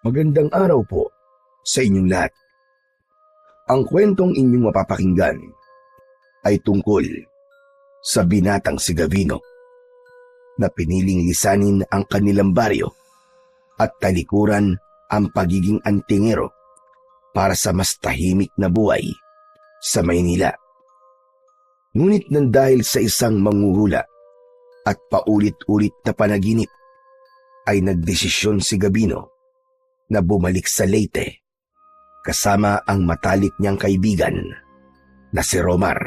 Magandang araw po sa inyong lahat. Ang kwentong inyong mapapakinggan ay tungkol sa binatang si Gavino na piniling lisanin ang kanilang baryo at talikuran ang pagiging antingero para sa mas tahimik na buhay sa Maynila. Ngunit nang dahil sa isang manghuhula at paulit-ulit na panaginip ay nagdesisyon si Gavino na bumalik sa Leyte kasama ang matalik niyang kaibigan na si Romar.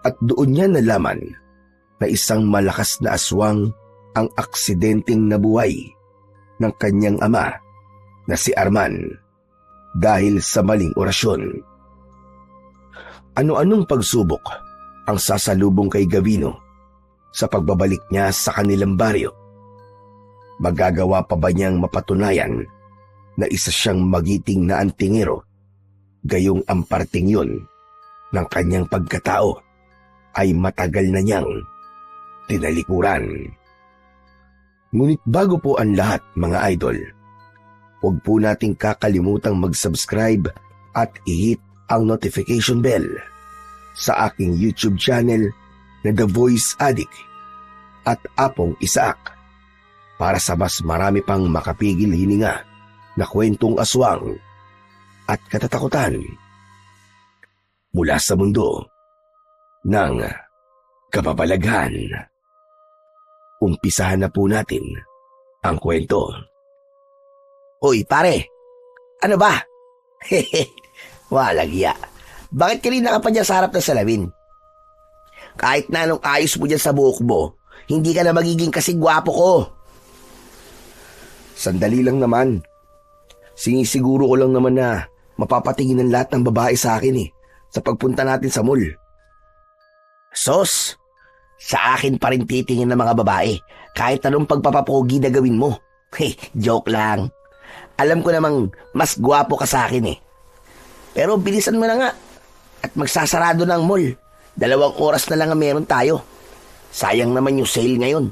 At doon niya nalaman na isang malakas na aswang ang aksidenteng nabuhay ng kanyang ama na si Arman dahil sa maling orasyon. Ano-anong pagsubok ang sasalubong kay Gavino sa pagbabalik niya sa kanilang baryo? Magagawa pa ba niyang mapatunayan na isa siyang magiting na antingero, gayong ang parting yun ng kanyang pagkatao ay matagal na niyang tinalikuran? Ngunit bago po ang lahat, mga idol, huwag po nating kakalimutang mag-subscribe at i-hit ang notification bell sa aking YouTube channel na The Voice Addict at Apong Isaak para sa mas marami pang makapigil hininga na kwentong aswang at katatakutan mula sa mundo ng kababalaghan. Umpisahan na po natin ang kwento. Uy, pare! Ano ba? Walang iya. Bakit kanina ka pa dyan sa harap ng salamin? Kahit na anong ayos mo dyan sa buhok mo, hindi ka na magiging kasing gwapo ko. Sandali lang naman. Sinisiguro ko lang naman na mapapatingin ng lahat ng babae sa akin sa pagpunta natin sa mall. Sos, sa akin pa rin titingin ng mga babae kahit anong pagpapapogi na gawin mo. Joke lang. Alam ko namang mas gwapo ka sa akin Pero bilisan mo na nga at magsasarado ng mall. 2 oras na lang ang meron tayo. Sayang naman yung sale ngayon.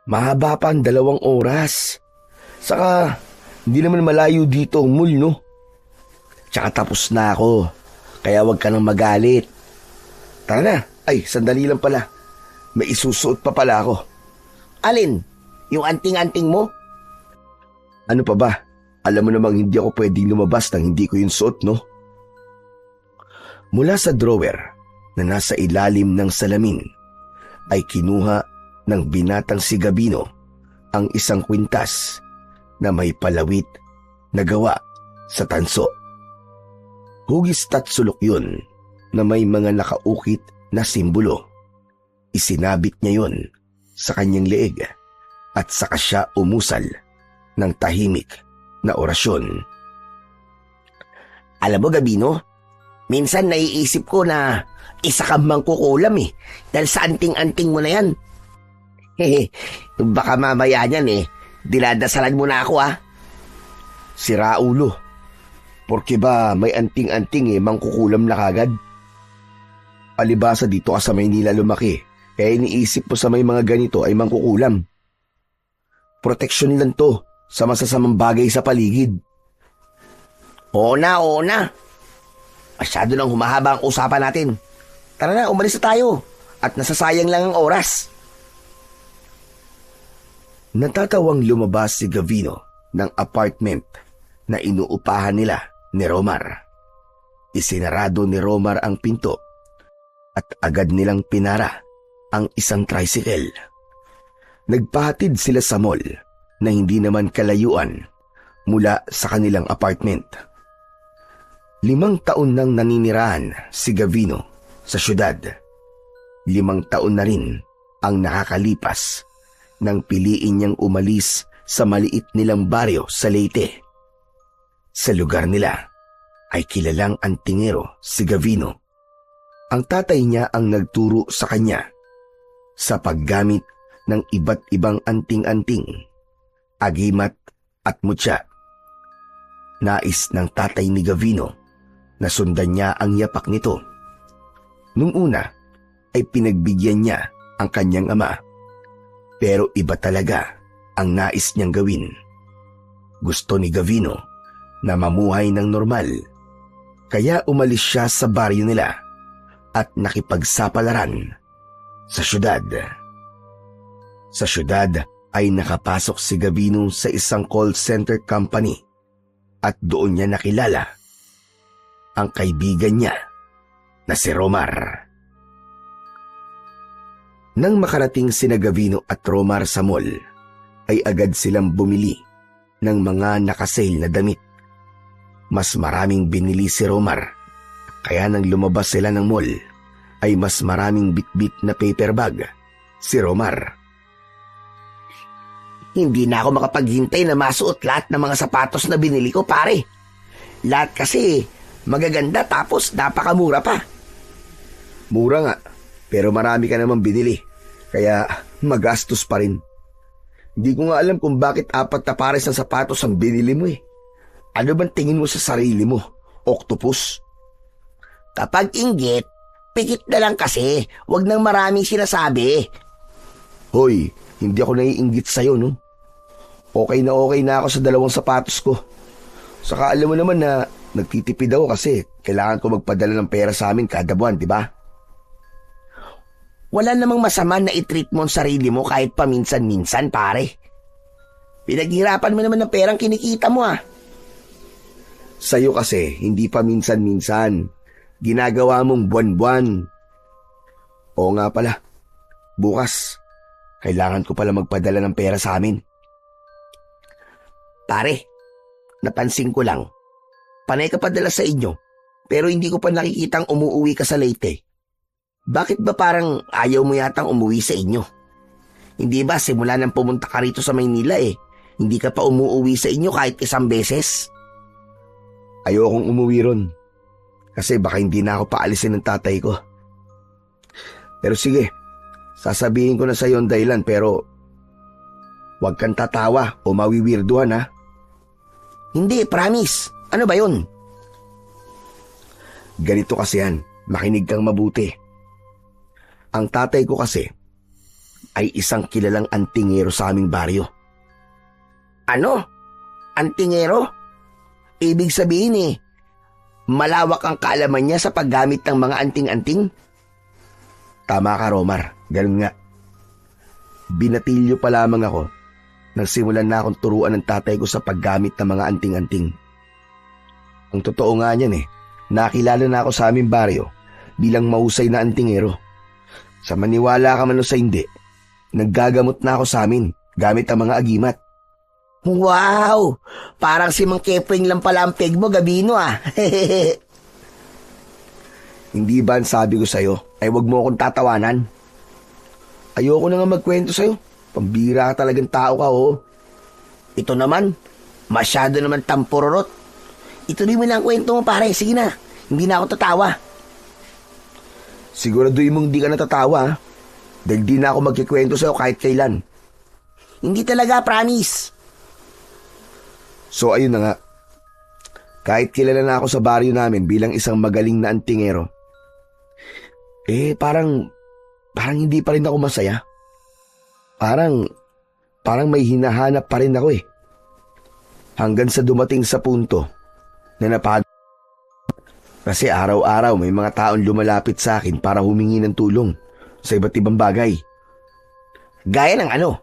Mahaba pa ang 2 oras. Saka, hindi naman malayo dito ang mall, no? Tsaka tapos na ako, kaya wag ka nang magalit. Tara na. Ay, sandali lang pala. May isusuot pa pala ako. Alin? Yung anting-anting mo? Ano pa ba? Alam mo namang hindi ako pwedeng lumabas nang hindi ko yung suot, no? Mula sa drawer na nasa ilalim ng salamin ay kinuha ng binatang si Gavino ang isang kwintas na may palawit na gawa sa tanso. Hugis at sulok yun na may mga nakaukit na simbolo. Isinabit niya yun sa kanyang leeg at saka siya umusal ng tahimik na orasyon. Alam mo, Gavino, minsan naiisip ko na isa kang mangkukulam dahil sa anting-anting mo na yan. Baka mamaya niyan dinadasalan mo na ako Sira ulo. Porke ba may anting-anting mangkukulam na kagad? Palibasa dito ka sa Maynila lumaki, kaya iniisip mo sa may mga ganito ay mangkukulam. Proteksyon lang to sa masasamang bagay sa paligid. Oo na. Masyado nang humahaba ang usapan natin. Tara na, umalis na tayo. At nasasayang lang ang oras. Natatawang lumabas si Gavino ng apartment na inuupahan nila ni Romar. Isinarado ni Romar ang pinto at agad nilang pinara ang isang tricycle. Nagpahatid sila sa mall na hindi naman kalayuan mula sa kanilang apartment. 5 taon nang naninirahan si Gavino sa syudad. 5 taon na rin ang nakakalipas nang piliin niyang umalis sa maliit nilang baryo sa Leyte. Sa lugar nila ay kilalang antingero si Gavino. Ang tatay niya ang nagturo sa kanya sa paggamit ng iba't ibang anting-anting, agimat at mutya. Nais ng tatay ni Gavino na sundan niya ang yapak nito. Nung una ay pinagbigyan niya ang kanyang ama, pero iba talaga ang nais niyang gawin. Gusto ni Gavino na mamuhay ng normal, kaya umalis siya sa baryo nila at nakipagsapalaran sa syudad. Sa syudad ay nakapasok si Gavino sa isang call center company at doon niya nakilala ang kaibigan niya na si Romar. Nang makarating sina Gavino at Romar sa mall, ay agad silang bumili ng mga nakasale na damit. Mas maraming binili si Romar, kaya nang lumabas sila ng mall, ay mas maraming bitbit na paper bag si Romar. Hindi na ako makapaghintay na masuot lahat ng mga sapatos na binili ko, pare. Lahat kasi magaganda tapos napakamura pa. Mura nga, pero marami ka naman binili, kaya magastos pa rin. Hindi ko nga alam kung bakit 4 na pares ng sapatos ang binili mo eh. Ano bang tingin mo sa sarili mo, octopus? Kapag inggit, pikit na lang kasi. Huwag nang maraming sinasabi. Hoy, hindi ako naiinggit sa'yo, no? Okay na ako sa 2 sapatos ko. Saka alam mo naman na nagtitipid ako kasi kailangan ko magpadala ng pera sa amin kada buwan, di ba? Wala namang masama na i-treat mo ang sarili mo kahit paminsan-minsan, pare. Pinaghirapan mo naman ng perang kinikita mo, ah. Sa'yo kasi, hindi pa minsan-minsan. Ginagawa mong buwan-buwan. Oo nga pala, bukas, kailangan ko pala magpadala ng pera sa amin. Pare, napansin ko lang, panay ka padala sa inyo, pero hindi ko pa nakikitang umuuwi ka sa Leyte. Bakit ba parang ayaw mo yatang umuwi sa inyo? Hindi ba simula nang pumunta ka rito sa Maynila hindi ka pa umuuwi sa inyo kahit isang beses? Ayokong umuwi ron. Kasi baka hindi na ako paalisin ng tatay ko. Pero sige, sasabihin ko na sa iyo ang dahilan pero huwag kang tatawa o mawiwirduhan ha. Hindi, promise. Ano ba yun? Ganito kasi yan, makinig kang mabuti. Ang tatay ko kasi ay isang kilalang antingero sa aming baryo. Ano? Antingero? Ibig sabihin malawak ang kaalaman niya sa paggamit ng mga anting-anting? Tama ka, Romar. Ganun nga. Binatilyo pa lamang ako nang simulan na akong turuan ng tatay ko sa paggamit ng mga anting-anting. Ang totoo nga niyan nakilala na ako sa aming baryo bilang mahusay na antingero. Sa maniwala ka man o sa hindi, naggagamot na ako sa amin gamit ang mga agimat. Wow! Parang si Mang Kepring lang pala ang peg mo, Gavino ah. Hindi ba ang sabi ko sa'yo ay wag mo akong tatawanan? Ayoko na nga magkwento sa'yo. Pambira ka talagang tao ka, oh. Ito naman, masyado naman tampururot. Ituloy mo na ang kwento mo, pare. Sige na, hindi na ako tatawa. Siguraduhin mong di ka natatawa, ha? Dahil di na ako magkikwento sa'yo kahit kailan. Hindi talaga, promise. So ayun na nga. Kahit kilala na ako sa baryo namin bilang isang magaling na antingero, parang hindi pa rin ako masaya. Parang may hinahanap pa rin ako Hanggang sa dumating sa punto na napagod. Kasi araw-araw may mga taong lumalapit sa akin para humingi ng tulong sa iba't ibang bagay. Gaya ng ano?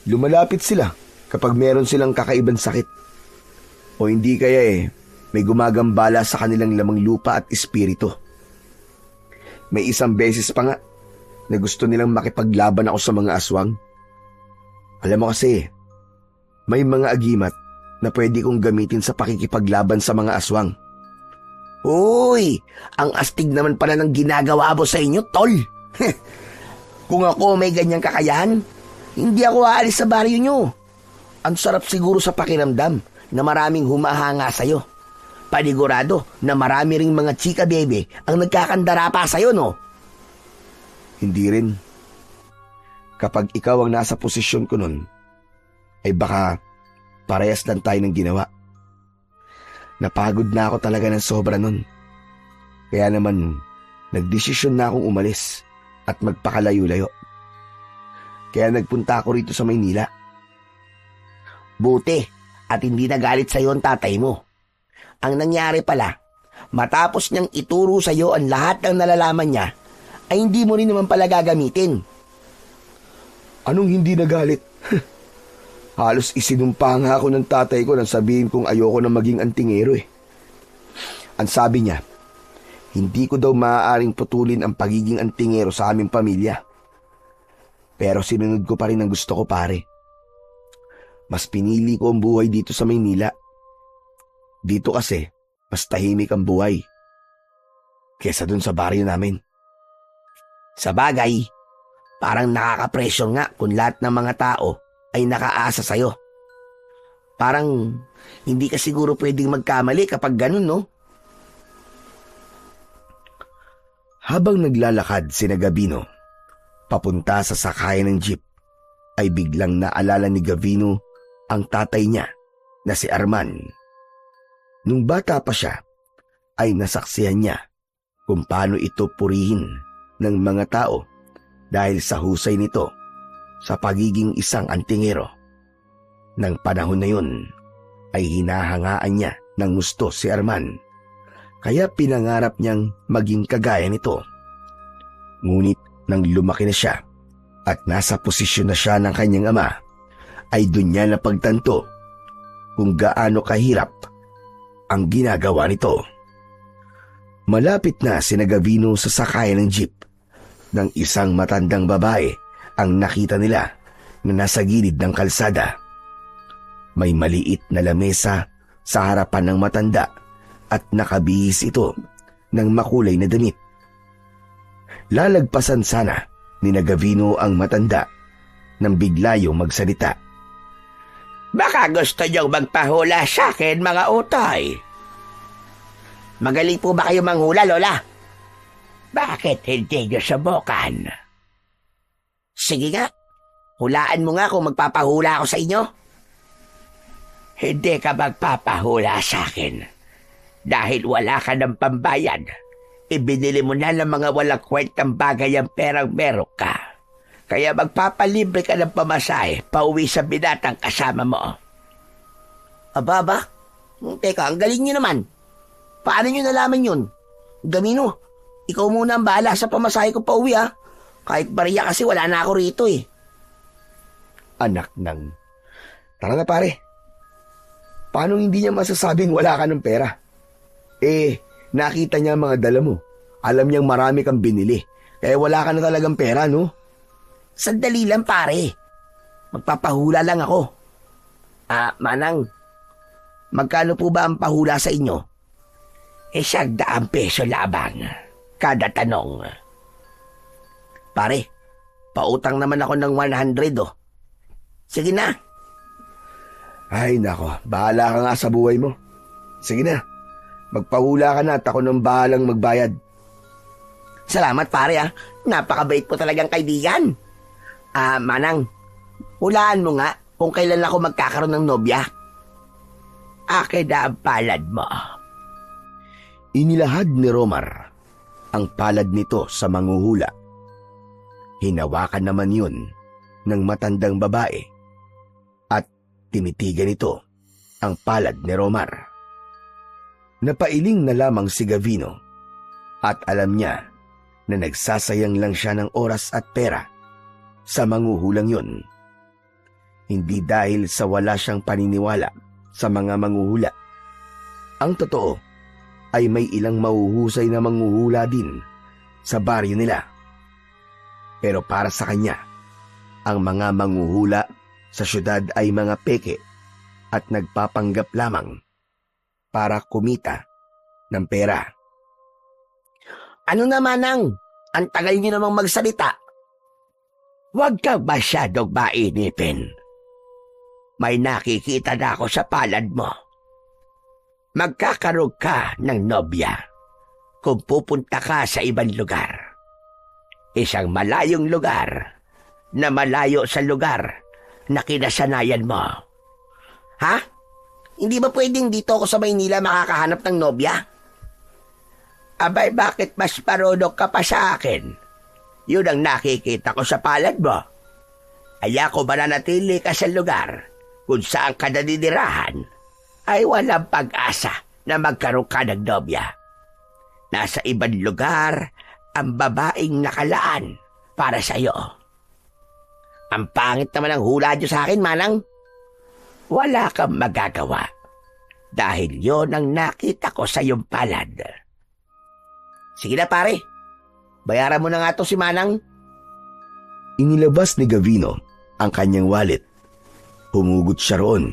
Lumalapit sila kapag meron silang kakaibang sakit. O hindi kaya may gumagambala sa kanilang lamang lupa at espiritu. May isang beses pa nga na gusto nilang makipaglaban ako sa mga aswang. Alam mo kasi, may mga agimat na pwede kong gamitin sa pakikipaglaban sa mga aswang. Uy, ang astig naman pala ng ginagawa mo sa inyo, tol. Kung ako may ganyang kakayahan, hindi ako aalis sa baryo nyo. Ang sarap siguro sa pakiramdam na maraming humahanga sa'yo. Panigurado na marami ring mga chika bebe ang nagkakandara pa sa'yo, no? Hindi rin. Kapag ikaw ang nasa posisyon ko nun, ay baka parehas lang tayo ng ginawa. Napagod na ako talaga ng sobra nun. Kaya naman, nagdesisyon na akong umalis at magpakalayo-layo. Kaya nagpunta ako rito sa Maynila. Buti at hindi nagalit sa'yo ang tatay mo. Ang nangyari pala, matapos niyang ituro sa'yo ang lahat ng nalalaman niya, ay hindi mo rin naman pala gagamitin. Anong hindi nagalit? Halos isinumpa nga ako ng tatay ko nang sabihin kong ayoko na maging antingero eh. Ang sabi niya, hindi ko daw maaaring putulin ang pagiging antingero sa aming pamilya. Pero sinunod ko pa rin ang gusto ko, pare. Mas pinili ko ang buhay dito sa Maynila. Dito kasi, mas tahimik ang buhay kesa dun sa baryo namin. Sa bagay, parang nakakapresyon nga kung lahat ng mga tao ay nakaasa sa'yo. Parang hindi ka siguro pwedeng magkamali kapag ganun, no? Habang naglalakad sina Gavino, papunta sa sakayan ng jeep, ay biglang naalala ni Gavino ang tatay niya na si Arman. Nung bata pa siya, ay nasaksihan niya kung paano ito purihin ng mga tao dahil sa husay nito sa pagiging isang antingero. Nang panahon na yun, ay hinahangaan niya ng gusto si Arman, kaya pinangarap niyang maging kagaya nito. Ngunit nang lumaki na siya at nasa posisyon na siya ng kanyang ama, ay doon niya napagtanto kung gaano kahirap ang ginagawa nito. Malapit na sina Gavino sa sakayan ng jeep nang isang matandang babae ang nakita nila na nasa gilid ng kalsada. May maliit na lamesa sa harapan ng matanda at nakabihis ito ng makulay na damit. Lalagpasan sana ni Gavino ang matanda nang bigla yung magsalita. Baka gusto niyong magpahula sa akin, mga utay. Magaling po ba kayo manghula, Lola? Bakit hindi niyo subukan? Sige nga, hulaan mo nga kung magpapahula ako sa inyo. Hindi ka magpapahula sa akin dahil wala ka ng pambayad. Ibinili mo na ng mga walang kwentang bagay ang perang meron ka. Kaya magpapalibre ka ng pamasahe pauwi sa binatang kasama mo. Aba? Teka, ang galing niyo naman. Paano niyo nalaman yun? Gavino, ikaw muna ang bahala sa pamasahe ko pauwi ha. Kahit bariya kasi wala na ako rito eh. Anak ng... Tara na pare. Paano hindi niya masasabing wala ka ng pera? Nakita niya ang mga dala mo. Alam niyang marami kang binili. Kaya wala ka na talagang pera, no? Sandali lang, pare. Magpapahula lang ako. Manang, magkano po ba ang pahula sa inyo? 100 peso labang. Kada tanong. Pare, pautang naman ako ng 100 oh. Sige na. Ay nako, bahala ka nga sa buhay mo. Sige na, magpahula ka na at ako nang bahalang magbayad. Salamat pare napakabait po talagang kaibigan. Manang, hulaan mo nga kung kailan ako magkakaroon ng nobya. Akin na ang palad mo. Inilahad ni Romar ang palad nito sa manghuhula. Hinawakan naman yun ng matandang babae at tinitigan ito ang palad ni Romar. Napailing na lamang si Gavino at alam niya na nagsasayang lang siya ng oras at pera sa manghuhulang yun. Hindi dahil sa wala siyang paniniwala sa mga manghuhula. Ang totoo ay may ilang mahuhusay na manghuhula din sa baryo nila. Pero para sa kanya, ang mga manghuhula sa syudad ay mga peke at nagpapanggap lamang para kumita ng pera. Ano naman ang tagal niyo namang magsalita? Huwag kang masyadong mainipin. May nakikita na ako sa palad mo. Magkakaroon ka ng nobya kung pupunta ka sa ibang lugar. Isang malayong lugar na malayo sa lugar na kinasanayan mo. Ha? Hindi ba pwedeng dito ako sa Maynila makakahanap ng nobya? Abay, bakit mas marunong ka pa sa akin? Yun ang nakikita ko sa palad mo. Kaya ko mananatili ka sa lugar kung saan ka naninirahan, ay walang pag-asa na magkaroon ka ng nobya. Nasa ibang lugar ang babaeng nakalaan para sa iyo. Ang pangit naman ang hula niyo sa akin, Manang. Wala kang magagawa dahil yon ang nakita ko sa iyong palad. Sige na pare, bayaran mo na nga to si Manang. Inilabas ni Gavino ang kanyang wallet. Humugot siya roon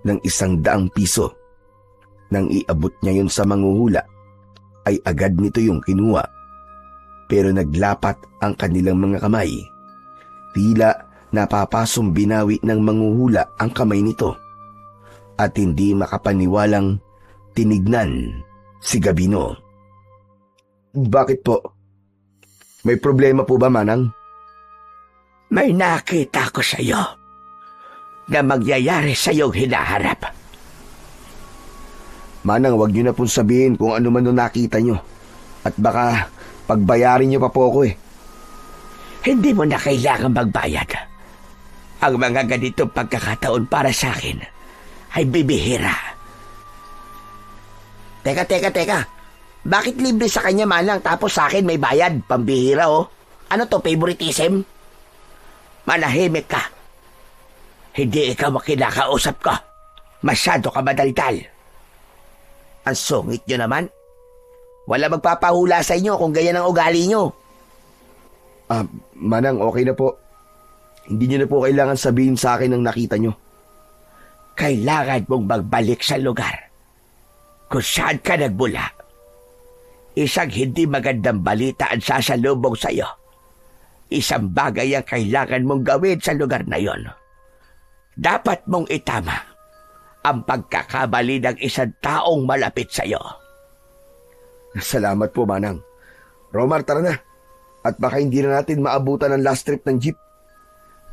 ng 100 piso. Nang iabot niya yun sa manghuhula, ay agad nito yung kinuha. Pero naglapat ang kanilang mga kamay. Tila napapasong binawi ng manghuhula ang kamay nito. At hindi makapaniwalang tinignan si Gavino. Bakit po? May problema po ba, Manang? May nakita ko sa iyo na magyayari sa iyong hinaharap. Manang, wag niyo na pong sabihin kung ano man nung nakita niyo. At baka pagbayarin niyo pa po ako eh. Hindi mo na kailangan magbayad. Ang mga ganitong pagkakataon para sa akin ay bibihira. Teka. Bakit libre sa kanya, Manang, tapos sa akin may bayad? Pambihira, oh. Ano to, favoritism? Manahimik ka. Hindi ikaw makinakausap ko. Masyado ka madaldal. Ang sungit nyo naman. Wala magpapahula sa inyo kung ganyan ang ugali nyo. Manang, okay na po. Hindi niyo na po kailangan sabihin sa akin ang nakita niyo. Kailangan mong magbalik sa lugar kung saan ka nagmula. Isang hindi magandang balita ang sasalubong sa iyo. Isang bagay ang kailangan mong gawin sa lugar na yon. Dapat mong itama ang pagkakamali ng isang taong malapit sa iyo. Salamat po, Manang. Romar, tara na. At baka hindi na natin maabutan ang last trip ng jeep.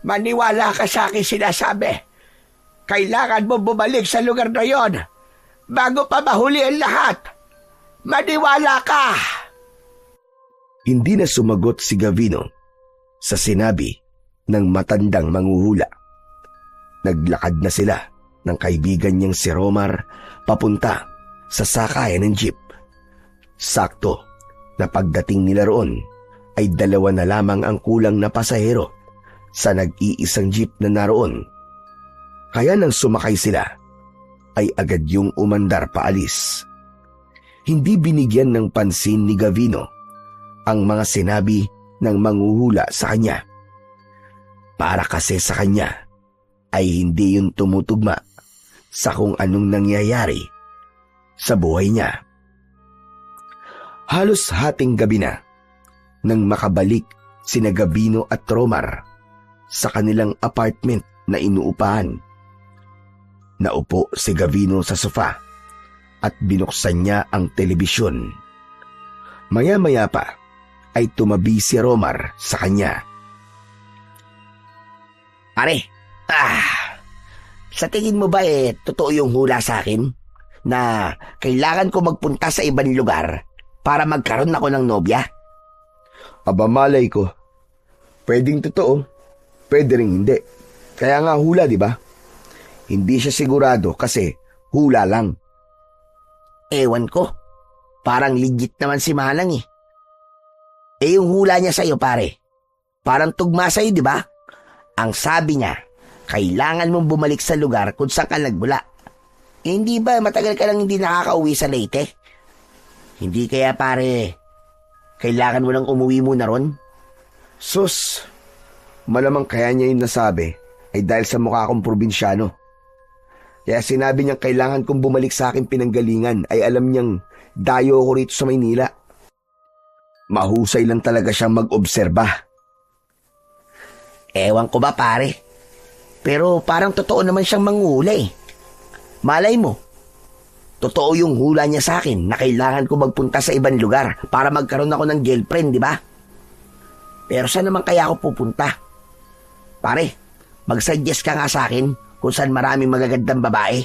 Maniwala ka sa akin sinasabi. Kailangan mo bumalik sa lugar na yon bago pa mahuli ang lahat. Maniwala ka! Hindi na sumagot si Gavino sa sinabi ng matandang manghuhula. Naglakad na sila ng kaibigan niyang si Romar papunta sa sakayan ng jeep. Sakto na pagdating nila roon ay 2 na lamang ang kulang na pasahero sa nag-iisang jeep na naroon. Kaya nang sumakay sila ay agad yung umandar paalis. Hindi binigyan ng pansin ni Gavino ang mga sinabi ng manghuhula sa kanya. Para kasi sa kanya ay hindi yun tumutugma sa kung anong nangyayari sa buhay niya. Halos hating gabi na nang makabalik sina Gavino at Romar sa kanilang apartment na inuupahan. Naupo si Gavino sa sofa at binuksan niya ang telebisyon. Maya-maya pa ay tumabi si Romar sa kanya. Pare, sa tingin mo ba totoo yung hula sa akin na kailangan ko magpunta sa ibang lugar para magkaroon ako ng nobya? Aba, malay ko. Pwedeng totoo, pwede rin hindi. Kaya nga hula, di ba? Hindi siya sigurado kasi hula lang. Ewan ko. Parang legit naman si Manang eh. Yung hula niya sa'yo, pare. Parang tugma sa'yo, di ba? Ang sabi niya, kailangan mong bumalik sa lugar kung saan ka nagmula. Hindi ba matagal ka lang hindi nakakauwi sa Leyte? Hindi kaya, pare, kailangan mo nang umuwi muna ron? Sus, malamang kaya niya yung nasabi ay dahil sa mukha kong probinsyano. Kaya sinabi niyang kailangan kong bumalik sa aking pinanggalingan ay alam niyang dayo ko rito sa Maynila. Mahusay lang talaga siyang mag-obserba. Ewan ko ba, pare? Pero parang totoo naman siyang manghula eh. Malay mo, totoo yung hula niya sa akin na kailangan ko magpunta sa ibang lugar para magkaroon ako ng girlfriend, di ba? Pero saan naman kaya ako pupunta? Pare, mag-suggest ka nga sa akin kung saan maraming magagandang babae.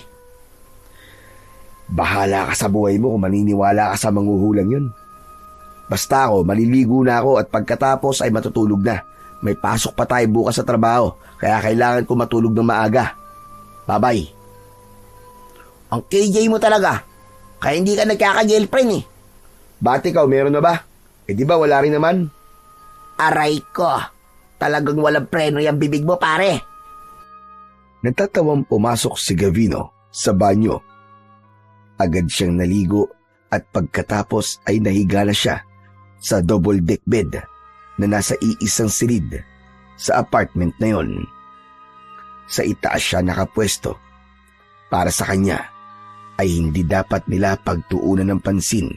Bahala ka sa buhay mo kung maniniwala ka sa manghuhulang yun. Basta ako, maliligo na ako at pagkatapos ay matutulog na. May pasok pa tayo bukas sa trabaho, kaya kailangan ko matulog ng maaga. Babay. Ang KJ mo talaga. Kaya hindi ka nagkaka-girlfriend eh. Ba't ikaw, meron na ba? Di ba wala rin naman? Aray ko. Talagang walang preno yung bibig mo, pare. Natatawang pumasok si Gavino sa banyo. Agad siyang naligo at pagkatapos ay nahiga na siya sa double deck bed na nasa iisang silid sa apartment na yon. Sa itaas siya nakapwesto. Para sa kanya ay hindi dapat nila pagtuunan ng pansin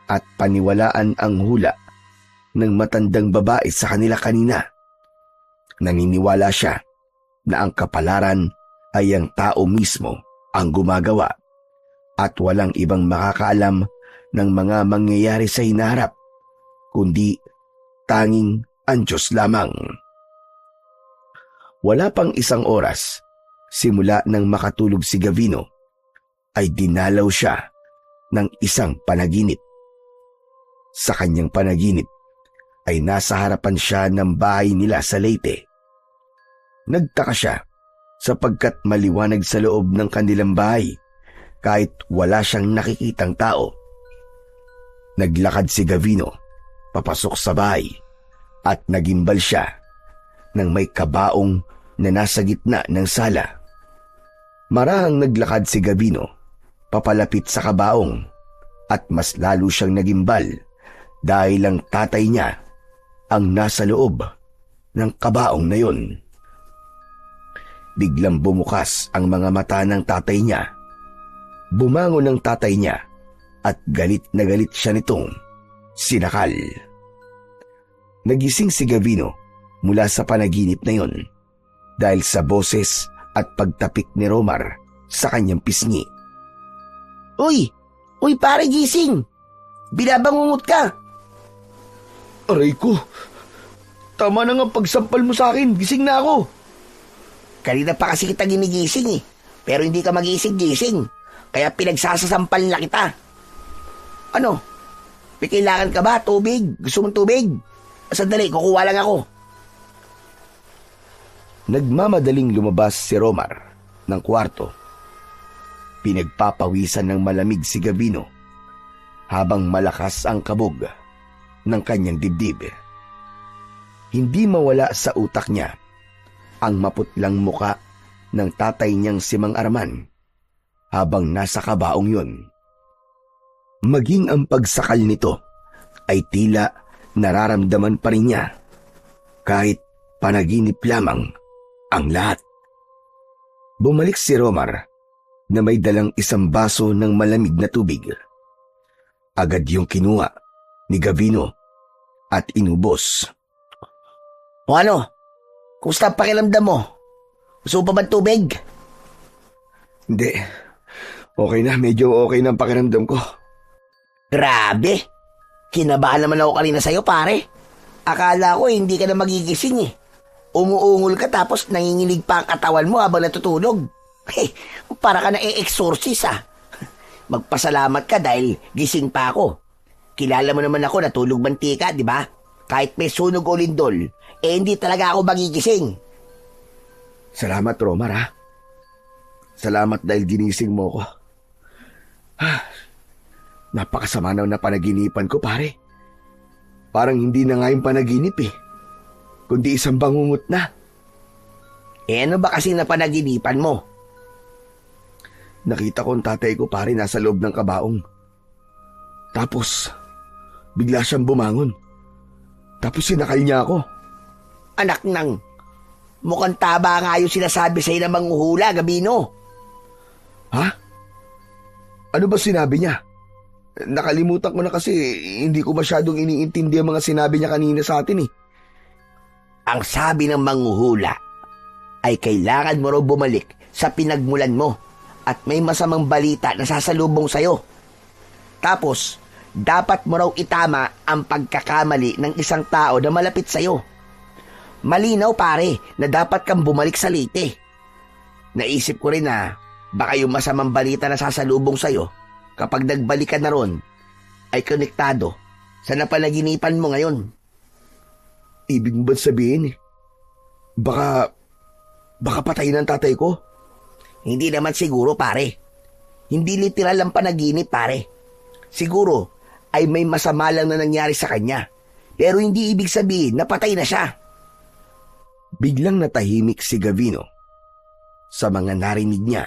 at paniwalaan ang hula ng matandang babae sa kanila kanina. Naniniwala siya na ang kapalaran ay ang tao mismo ang gumagawa at walang ibang makakaalam ng mga mangyayari sa hinaharap, kundi tanging ang Diyos lamang. Wala pang isang oras, simula nang makatulog si Gavino, ay dinalaw siya ng isang panaginip. Sa kanyang panaginip ay nasa harapan siya ng bahay nila sa Leyte. Nagtaka siya sapagkat maliwanag sa loob ng kanilang bahay kahit wala siyang nakikitang tao. Naglakad si Gavino papasok sa bahay at nagimbal siya nang may kabaong na nasa gitna ng sala. Marahang naglakad si Gavino papalapit sa kabaong at mas lalo siyang nagimbal dahil ang tatay niya ang nasa loob ng kabaong na yun. Biglang bumukas ang mga mata ng tatay niya. Bumangon ang tatay niya at galit na galit siya nitong sinakal. Nagising si Gavino mula sa panaginip na yon dahil sa boses at pagtapik ni Romar sa kanyang pisngi. Uy! Uy, pare, gising! Binabangungot ka! Aray ko! Tama na nga pagsampal mo sa akin. Gising na ako. Kanina pa kasi kita ginigising eh. Pero hindi ka magising-gising. Kaya pinagsasasampal na kita. Ano? May kailangan ka ba? Tubig? Gusto mong tubig? Sandali, kukuha lang ako. Nagmamadaling lumabas si Romar ng kwarto. Pinagpapawisan ng malamig si Gavino habang malakas ang kabog ng kanyang dibdib. Hindi mawala sa utak niya ang maputlang muka ng tatay niyang si Mang Arman habang nasa kabaong yun. Maging ang pagsakal nito ay tila nararamdaman pa rin niya kahit panaginip lamang ang lahat. Bumalik si Romar na may dalang isang baso ng malamig na tubig. Agad yung kinuha ni Gavino at inubos. O ano? Kumusta ang pakiramdam mo? Gusto mo pa ba tubig? Hindi. Okay na, medyo okay na ang pakiramdam ko. Grabe! Kinabahan naman ako kanina sa'yo, pare. Akala ko hindi ka na magigising eh. Umuungol ka tapos nanginginig pa ang katawan mo habang natutulog. Hey, para ka na e-exorcist ah. Magpasalamat ka dahil gising pa ako. Kilala mo naman ako natulog mantika, di ba? Kahit may sunog o lindol, hindi talaga ako magigising. Salamat, Romar, ha? Salamat dahil ginising mo ko. Napakasama na panaginipan ko, pare. Parang hindi na nga yung panaginip eh, kundi isang bangungot na. Ano ba kasi na panaginipan mo? Nakita ko ang tatay ko, pare, nasa loob ng kabaong. Tapos, bigla siyang bumangon. Tapos sinakal niya ako. Anak nang, mukhang taba nga yung sinasabi sa'yo ng manghuhula, Gavino. Ha? Ano ba sinabi niya? Nakalimutan ko na kasi hindi ko masyadong iniintindi ang mga sinabi niya kanina sa atin eh. Ang sabi ng manghuhula ay kailangan mo raw bumalik sa pinagmulan mo at may masamang balita na sasalubong sa'yo. Tapos, dapat mo raw itama ang pagkakamali ng isang tao na malapit sa'yo. Malinaw pare na dapat kang bumalik sa Leyte. Naisip ko rin na baka yung masamang balita na sasalubong sa'yo kapag nagbalik ka na ron ay konektado sa napanaginipan mo ngayon. Ibig mo ba sabihin baka patayin ang tatay ko? Hindi naman siguro, pare. Hindi literal ang panaginip, pare. Siguro ay may masama lang na nangyari sa kanya. Pero hindi ibig sabihin na patay na siya. Biglang natahimik si Gavino sa mga narinig niya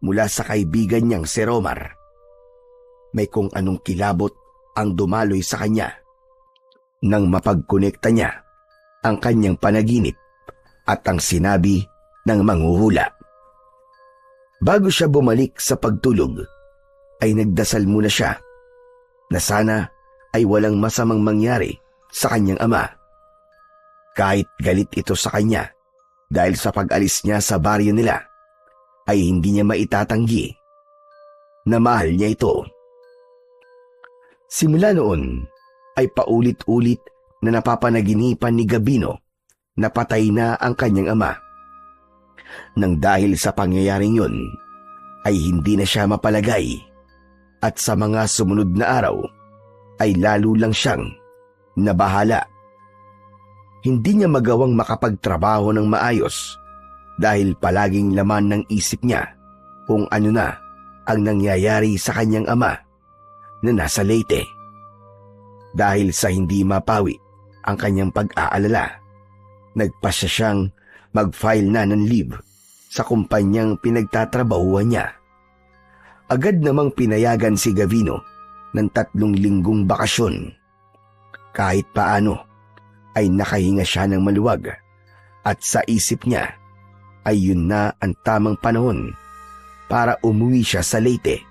mula sa kaibigan niyang si Romar. May kung anong kilabot ang dumaloy sa kanya nang mapagkonekta niya ang kanyang panaginip at ang sinabi ng manghuhula. Bago siya bumalik sa pagtulog, ay nagdasal muna siya na sana ay walang masamang mangyari sa kanyang ama. Kahit galit ito sa kanya dahil sa pag-alis niya sa baryo nila, ay hindi niya maitatanggi na mahal niya ito. Simula noon ay paulit-ulit na napapanaginipan ni Gavino na patay na ang kanyang ama. Nang dahil sa pangyayaring yun, ay hindi na siya mapalagay at sa mga sumunod na araw ay lalo lang siyang nabahala. Hindi niya magawang makapagtrabaho ng maayos dahil palaging laman ng isip niya kung ano na ang nangyayari sa kanyang ama na nasa Leyte. Dahil sa hindi mapawi ang kanyang pag-aalala, nagpasya siyang mag-file na ng leave sa kumpanyang pinagtatrabahuan niya. Agad namang pinayagan si Gavino ng 3 linggong bakasyon. Kahit paano ay nakahinga siya ng maluwag at sa isip niya ay yun na ang tamang panahon para umuwi siya sa Leyte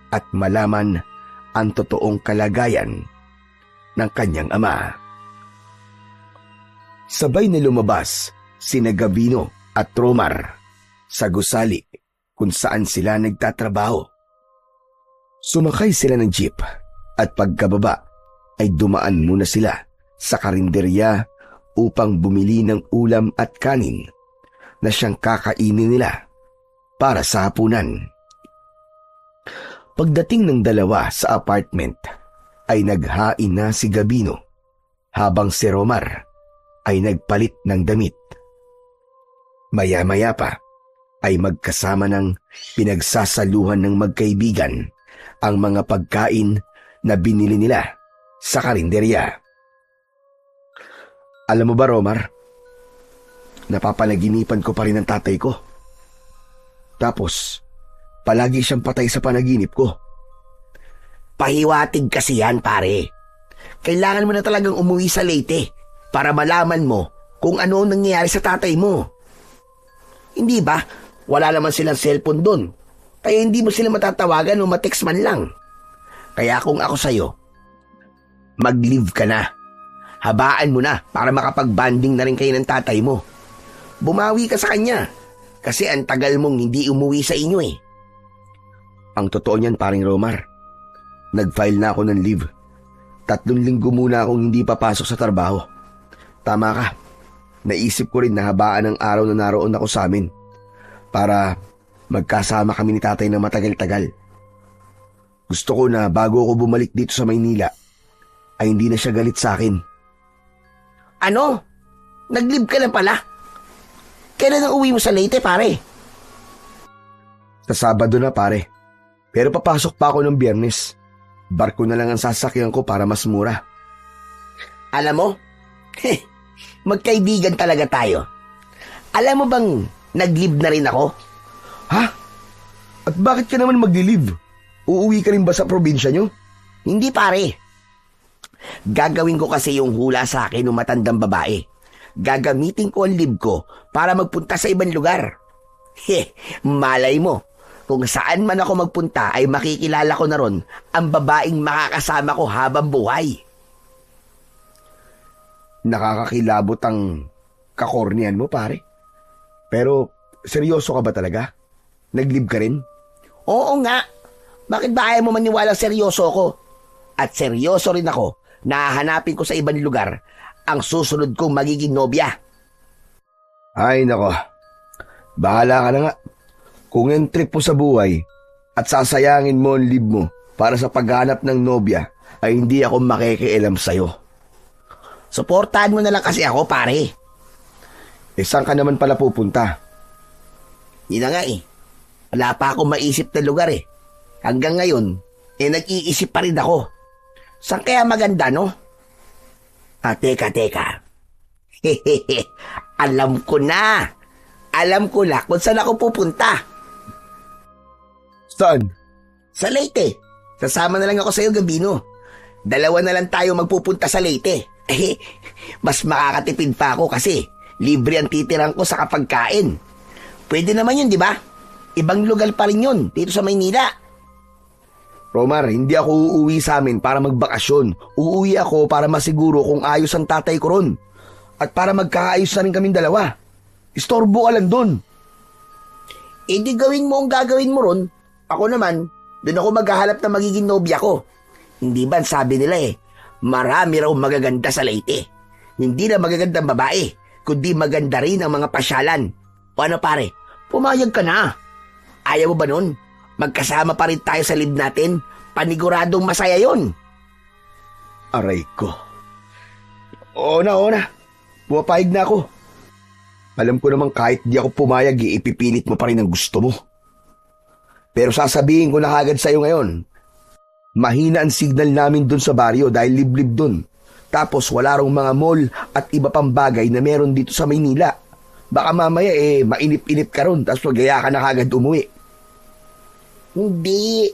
at malaman ang totoong kalagayan ng kanyang ama. Sabay na lumabas sina Gavino at Romar sa gusali kung saan sila nagtatrabaho. Sumakay sila ng jeep at pagkababa ay dumaan muna sila sa karinderya upang bumili ng ulam at kanin na siyang kakainin nila para sa hapunan. Pagdating ng dalawa sa apartment ay naghain na si Gavino habang si Romar ay nagpalit ng damit. Maya-maya pa ay magkasama ng pinagsasaluhan ng magkaibigan ang mga pagkain na binili nila sa karinderya. Alam mo ba, Romar, napapanaginipan ko pa rin ang tatay ko. Tapos, palagi siyang patay sa panaginip ko. Pahiwatig kasi yan, pare. Kailangan mo na talagang umuwi sa Leyte para malaman mo kung ano ang nangyayari sa tatay mo. Hindi ba? Wala naman silang cellphone doon. Kaya hindi mo sila matatawagan o matext man lang. Kaya kung ako sa'yo, mag-leave ka na. Habaan mo na para makapag-banding na rin kayo ng tatay mo. Bumawi ka sa kanya kasi ang tagal mong hindi umuwi sa inyo eh. Ang totoo niyan, paring Romar, nag-file na ako ng leave. 3 linggo muna akong hindi papasok sa trabaho. Tama ka. Naisip ko rin na habaan ang araw na naroon ako sa amin para magkasama kami ni tatay ng matagal-tagal. Gusto ko na bago ako bumalik dito sa Maynila ay hindi na siya galit sa akin. Ano? Nag-leave ka na pala? Kailan ang uwi mo sa Leyte, pare? Sa Sabado na, pare. Pero papasok pa ako ng Biyernes. Barko na lang ang sasakyan ko para mas mura. Alam mo, magkaibigan talaga tayo. Alam mo bang nag-leave na rin ako? Ha? At bakit ka naman mag-leave? Uuwi ka rin ba sa probinsya nyo? Hindi, pare. Gagawin ko kasi yung hula sa akin ng matandang babae. Gagamitin ko ang leave ko para magpunta sa ibang lugar. Malay mo, kung saan man ako magpunta ay makikilala ko na ron ang babaeng makakasama ko habang buhay. Nakakakilabot ang kakornian mo, pare. Pero seryoso ka ba talaga? Nag-leave ka rin? Oo nga. Bakit ba ayaw mo maniwala seryoso ako? At seryoso rin ako na hahanapin ko sa ibang lugar ang susunod kong magiging nobya. Ay nako, bahala ka na nga. Kung yung trip mo sa buhay at sasayangin mo ang leave mo para sa paghanap ng nobya, ay hindi ako makikialam sa'yo. Suportahan mo na lang kasi ako, pare. Saan ka naman pala pupunta? Yun na nga eh. Wala pa akong maisip na lugar eh. Hanggang ngayon, nag-iisip pa rin ako. Saan kaya maganda, no? Teka. Hehehe, alam ko na. Alam ko na kung saan ako pupunta. Saan? Sa Leyte. Sasama na lang ako sa'yo, Gabino. 2 na lang tayo magpupunta sa Leyte. Mas makakatipid pa ako kasi libre ang titirang ko sa kapagkain. Pwede naman yun, di ba? Ibang lugar pa rin yun, dito sa Maynila. Romar, hindi ako uuwi sa amin para magbakasyon. Uuwi ako para masiguro kung ayos ang tatay ko ron. At para magkaayos na rin kaming 2. Istorbo ka lang dun. Di gawin mo ang gagawin mo ron. Ako naman, doon ako maghahanap na magiging nobya ko. Hindi ba sabi nila marami raw magaganda sa Leyte. Hindi na magagandang babae, kundi maganda rin ang mga pasyalan. O ano pare, pumayag ka na. Ayaw mo ba nun? Magkasama pa rin tayo sa live natin. Paniguradong masaya yon. Aray ko. Oo na. Pumapayag na ako. Alam ko naman kahit di ako pumayag, ipipilit mo pa rin ang gusto mo. Pero sasabihin ko na kagad sa'yo ngayon, mahina ang signal namin dun sa baryo dahil liblib dun. Tapos wala rong mga mall at iba pang bagay na meron dito sa Maynila. Baka mamaya mainip-inip ka ron tapos magaya ka na kagad umuwi. Hindi.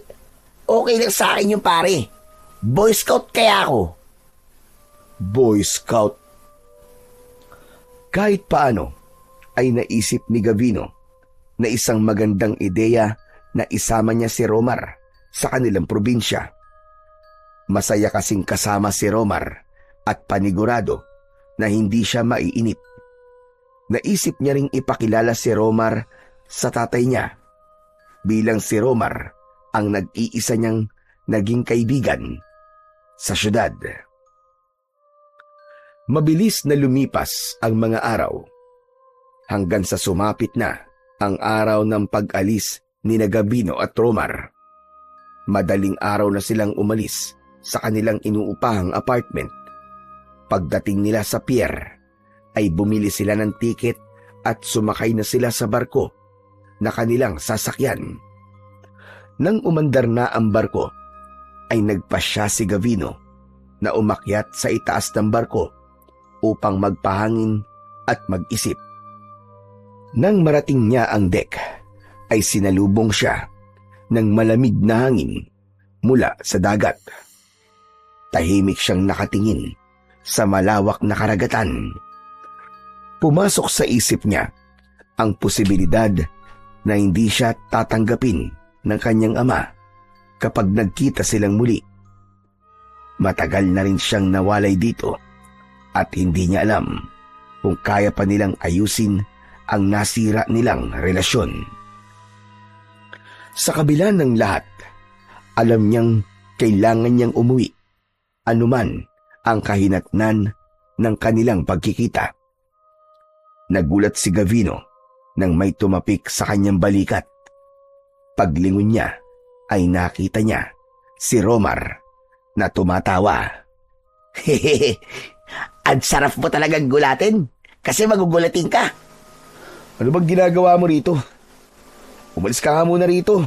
Okay lang sa akin yung pare. Boy Scout kaya ako. Boy Scout. Kahit paano ay naisip ni Gavino na isang magandang ideya na isama niya si Romar sa kanilang probinsya. Masaya kasing kasama si Romar at panigurado na hindi siya maiinip. Naisip niya ring ipakilala si Romar sa tatay niya bilang si Romar ang nag-iisa niyang naging kaibigan sa syudad. Mabilis na lumipas ang mga araw hanggang sa sumapit na ang araw ng pag-alis ni Gabino at Romar. Madaling araw na silang umalis sa kanilang inuupahang apartment. Pagdating nila sa pier, ay bumili sila ng tiket at sumakay na sila sa barko na kanilang sasakyan. Nang umandar na ang barko, ay nagpasya si Gavino na umakyat sa itaas ng barko upang magpahangin at mag-isip. Nang marating niya ang deck, ay sinalubong siya ng malamig na hangin mula sa dagat. Tahimik siyang nakatingin sa malawak na karagatan. Pumasok sa isip niya ang posibilidad na hindi siya tatanggapin ng kanyang ama kapag nagkita silang muli. Matagal na rin siyang nawalay dito at hindi niya alam kung kaya pa nilang ayusin ang nasira nilang relasyon. Sa kabila ng lahat, alam niyang kailangan niyang umuwi, anuman ang kahinatnan ng kanilang pagkikita. Nagulat si Gavino nang may tumapik sa kanyang balikat. Paglingon niya ay nakita niya si Romar na tumatawa. Hehehe, ang sarap mo talagang gulatin kasi magugulatin ka. Ano bang ginagawa mo rito? Umalis ka nga muna rito.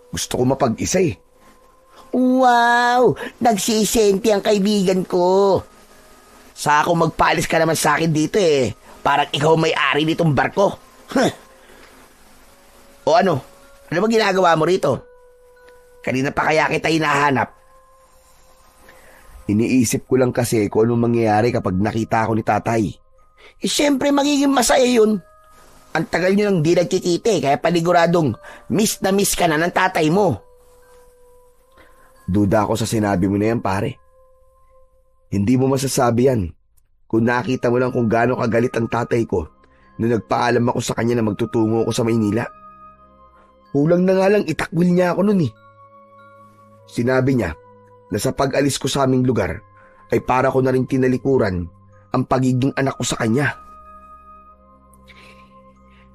Gusto ko mapag-isa eh. Wow! Nagsisenti ang kaibigan ko. Sa ako magpaalis ka naman sa akin dito eh. Parang ikaw may-ari nitong barko. Huh. O ano? Ano ba ginagawa mo rito? Kanina pa kaya kita hinahanap. Iniisip ko lang kasi kung anong mangyayari kapag nakita ako ni tatay. Siyempre magiging masaya yun. Ang tagal nyo nang di nagkikita kaya paniguradong miss na miss ka na ng tatay mo. Duda ako sa sinabi mo na yan, pare. Hindi mo masasabi yan kung nakita mo lang kung gaano kagalit ang tatay ko nung nagpaalam ako sa kanya na magtutungo ako sa Maynila. Kulang na nga lang itakwil niya ako nun eh. Sinabi niya na sa pag-alis ko sa aming lugar ay para ko na rin tinalikuran ang pagiging anak ko sa kanya.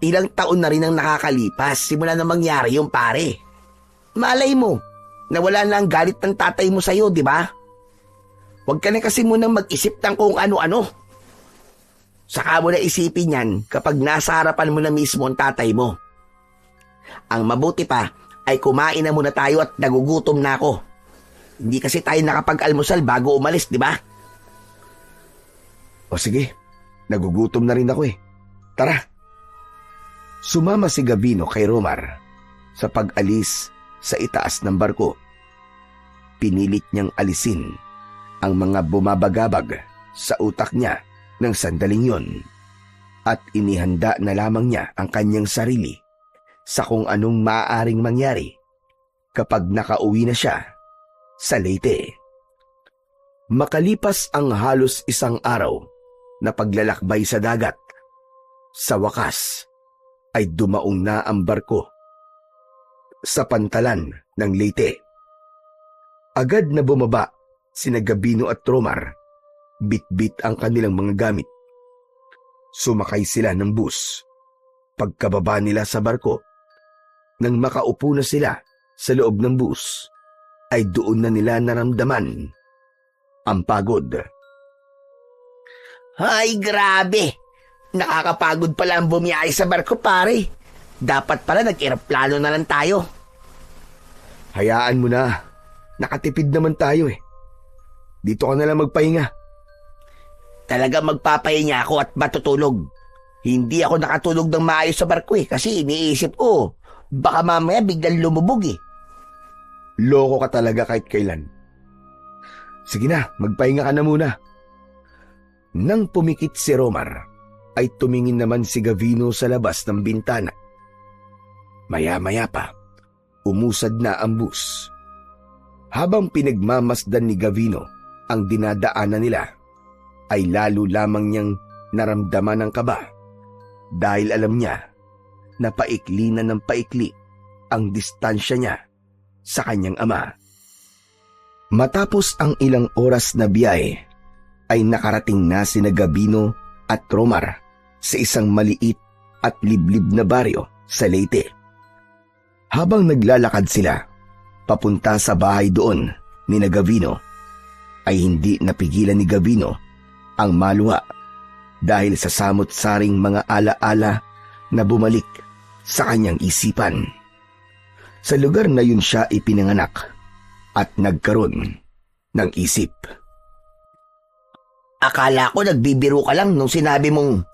Ilang taon na rin ang nakakalipas simula na mangyari yung pare. Malay mo, nawala na ang galit ng tatay mo sa'yo, di ba? Huwag ka na kasi munang mag-isip ng kung ano-ano. Saka mo na isipin yan kapag nasa harapan mo na mismo ang tatay mo. Ang mabuti pa ay kumain na muna tayo at nagugutom na ako. Hindi kasi tayo nakapag-almusal bago umalis, di ba? O sige, nagugutom na rin ako eh. Tara. Sumama si Gavino kay Romar sa pag-alis sa itaas ng barko. Pinilit niyang alisin ang mga bumabagabag sa utak niya ng sandaling yon at inihanda na lamang niya ang kanyang sarili sa kung anong maaaring mangyari kapag nakauwi na siya sa Leyte. Makalipas ang halos isang araw na paglalakbay sa dagat, sa wakas ay dumaong na ang barko sa pantalan ng Leyte. Agad na bumaba sina Gavino at Romar, bit-bit ang kanilang mga gamit. Sumakay sila ng bus. Pagkababa nila sa barko, nang makaupo na sila sa loob ng bus, ay doon na nila naramdaman ang pagod. Ay, grabe! Nakakapagod pala ang bumiyahe sa barko, pare. Dapat pala nag-eroplano na lang tayo. Hayaan mo na. Nakatipid naman tayo eh. Dito ka na lang magpahinga. Talaga magpapahinga ako at matutulog. Hindi ako nakatulog ng maayos sa barko eh kasi iniisip ko, baka mamaya biglang lumubog eh. Loko ka talaga kahit kailan. Sige na, magpahinga ka na muna. Nang pumikit si Romar, ay tumingin naman si Gavino sa labas ng bintana. Maya-maya pa, umusad na ang bus. Habang pinagmamasdan ni Gavino ang dinadaanan nila, ay lalo lamang niyang naramdaman ang kaba dahil alam niya na paikli na ng paikli ang distansya niya sa kanyang ama. Matapos ang ilang oras na biyahe, ay nakarating na sina Gavino at Romar sa isang maliit at liblib na baryo sa Leyte. Habang naglalakad sila papunta sa bahay doon ni Gavino, ay hindi napigilan ni Gavino ang maluha dahil sa samot-saring mga alaala na bumalik sa kanyang isipan. Sa lugar na yun siya ipinanganak at nagkaroon ng isip. Akala ko nagbibiro ka lang nung sinabi mong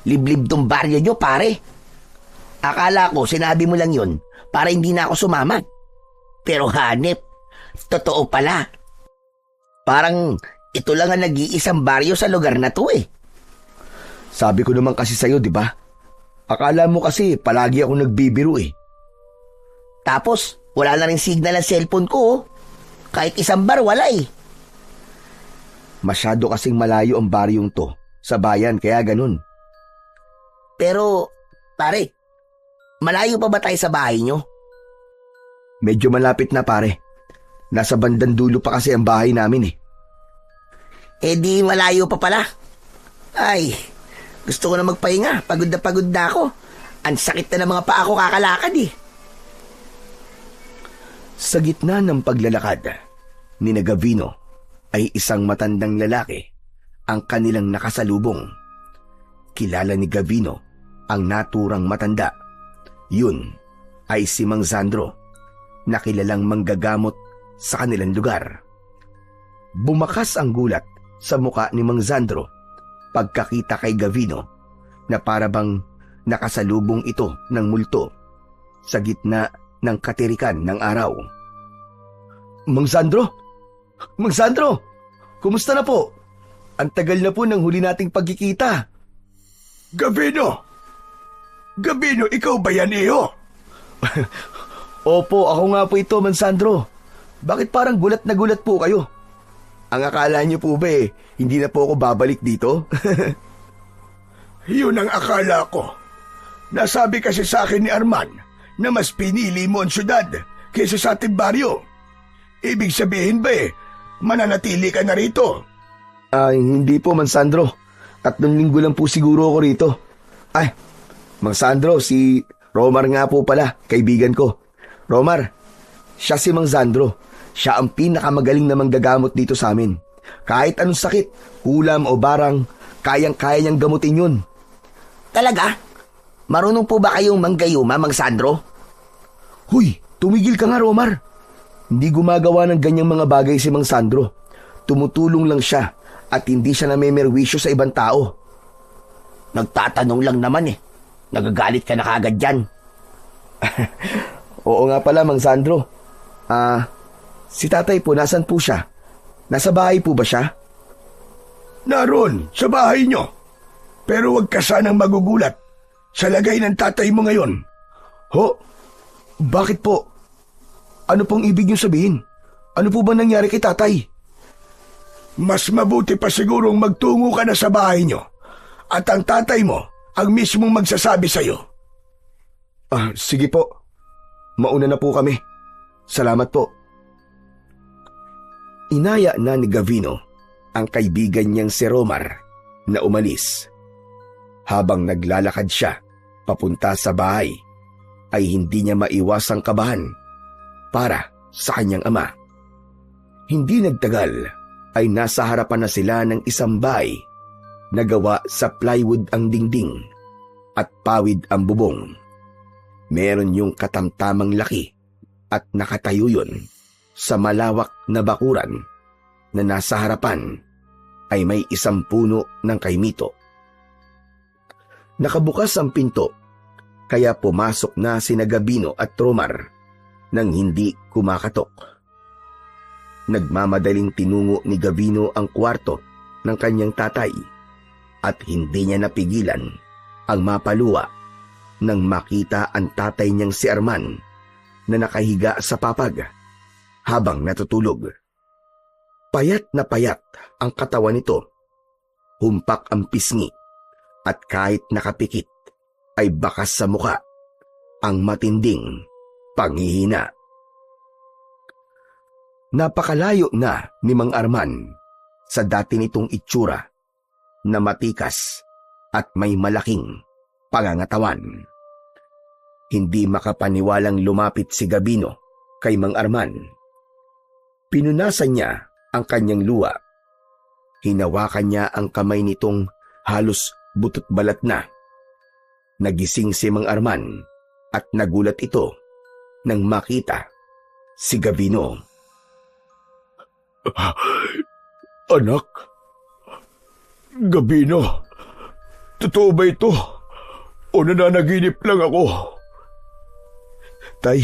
liblib tong baryo nyo, pare. Akala ko sinabi mo lang yun para hindi na ako sumama. Pero hanep, totoo pala. Parang ito lang ang nag-iisang baryo sa lugar na to eh. Sabi ko naman kasi sa'yo, di ba? Akala mo kasi palagi ako nagbibiro eh. Tapos, wala na rin signal ang cellphone ko oh. Kahit isang bar, wala eh. Masyado kasing malayo ang baryong to sa bayan, kaya ganun. Pero, pare, malayo pa ba tayo sa bahay nyo? Medyo malapit na pare. Nasa bandang dulo pa kasi ang bahay namin eh. Eh di malayo pa pala. Ay, gusto ko na magpahinga. Pagod na ako. Ang sakit na ng mga paa ko kakalakad eh. Sa gitna ng paglalakad ni Gavino ay isang matandang lalaki ang kanilang nakasalubong. Kilala ni Gavino ang naturang matanda. Yun ay si Mang Sandro, na kilalang manggagamot sa kanilang lugar. Bumakas ang gulat sa muka ni Mang Sandro pagkakita kay Gavino na parabang nakasalubong ito ng multo sa gitna ng katirikan ng araw. Mang Sandro! Mang Sandro! Kumusta na po? Ang tagal na po ng huli nating pagkikita. Gavino! Gavino, ikaw ba yan, iyo? Opo, ako nga po ito, Mang Sandro. Bakit parang gulat na gulat po kayo? Ang akala niyo po ba hindi na po ako babalik dito? Yun ang akala ko. Nasabi kasi sa akin ni Arman na mas pinili mo ang syudad kaysa sa ating baryo. Ibig sabihin ba mananatili ka na rito? Hindi po, Mang Sandro. 3 linggo lang po siguro ako rito. Ay, Mang Sandro, si Romar nga po pala, kaibigan ko. Romar, siya si Mang Sandro. Siya ang pinakamagaling na manggagamot dito sa amin. Kahit anong sakit, hulam o barang, kayang-kaya niyang gamutin yun. Talaga? Marunong po ba kayong manggayuma, Mang Sandro? Huy, tumigil ka nga, Romar. Hindi gumagawa ng ganyang mga bagay si Mang Sandro. Tumutulong lang siya at hindi siya namemerwisyo sa ibang tao. Nagtatanong lang naman eh. Nagagalit ka na kagad dyan. Oo nga pala, Mang Sandro. Si tatay po, nasan po siya? Nasa bahay po ba siya? Naroon, sa bahay nyo. Pero huwag ka sanang magugulat sa lagay ng tatay mo ngayon. Ho? Bakit po? Ano pong ibig niyo sabihin? Ano po ba nangyari kay tatay? Mas mabuti pa sigurong magtungo ka na sa bahay nyo at ang tatay mo ang mismong magsasabi sa'yo. Sige po. Mauna na po kami. Salamat po. Inaya na ni Gavino ang kaibigan niyang si Romar na umalis. Habang naglalakad siya papunta sa bahay, ay hindi niya maiwasang kabahan para sa kanyang ama. Hindi nagtagal ay nasa harapan na sila ng isang bahay na gawa sa plywood ang dingding at pawid ang bubong. Meron yung katamtamang laki at nakatayo yun sa malawak na bakuran na nasa harapan ay may isang puno ng kaimito. Nakabukas ang pinto kaya pumasok na sina Gabino at Romar nang hindi kumakatok. Nagmamadaling tinungo ni Gavino ang kwarto ng kanyang tatay at hindi niya napigilan ang mapaluwa nang makita ang tatay niyang si Arman na nakahiga sa papag habang natutulog. Payat na payat ang katawan nito, humpak ang pisngi at kahit nakapikit ay bakas sa muka ang matinding panghihina. Napakalayo na ni Mang Arman sa dati nitong itsura na matikas at may malaking pangangatawan. Hindi makapaniwalang lumapit si Gabino kay Mang Arman. Pinunasan niya ang kanyang luha. Hinawakan niya ang kamay nitong halos butot balat na. Nagising si Mang Arman at nagulat ito nang makita si Gabino. Anak, Gabino, totoo ba ito? O nananaginip lang ako? Tay,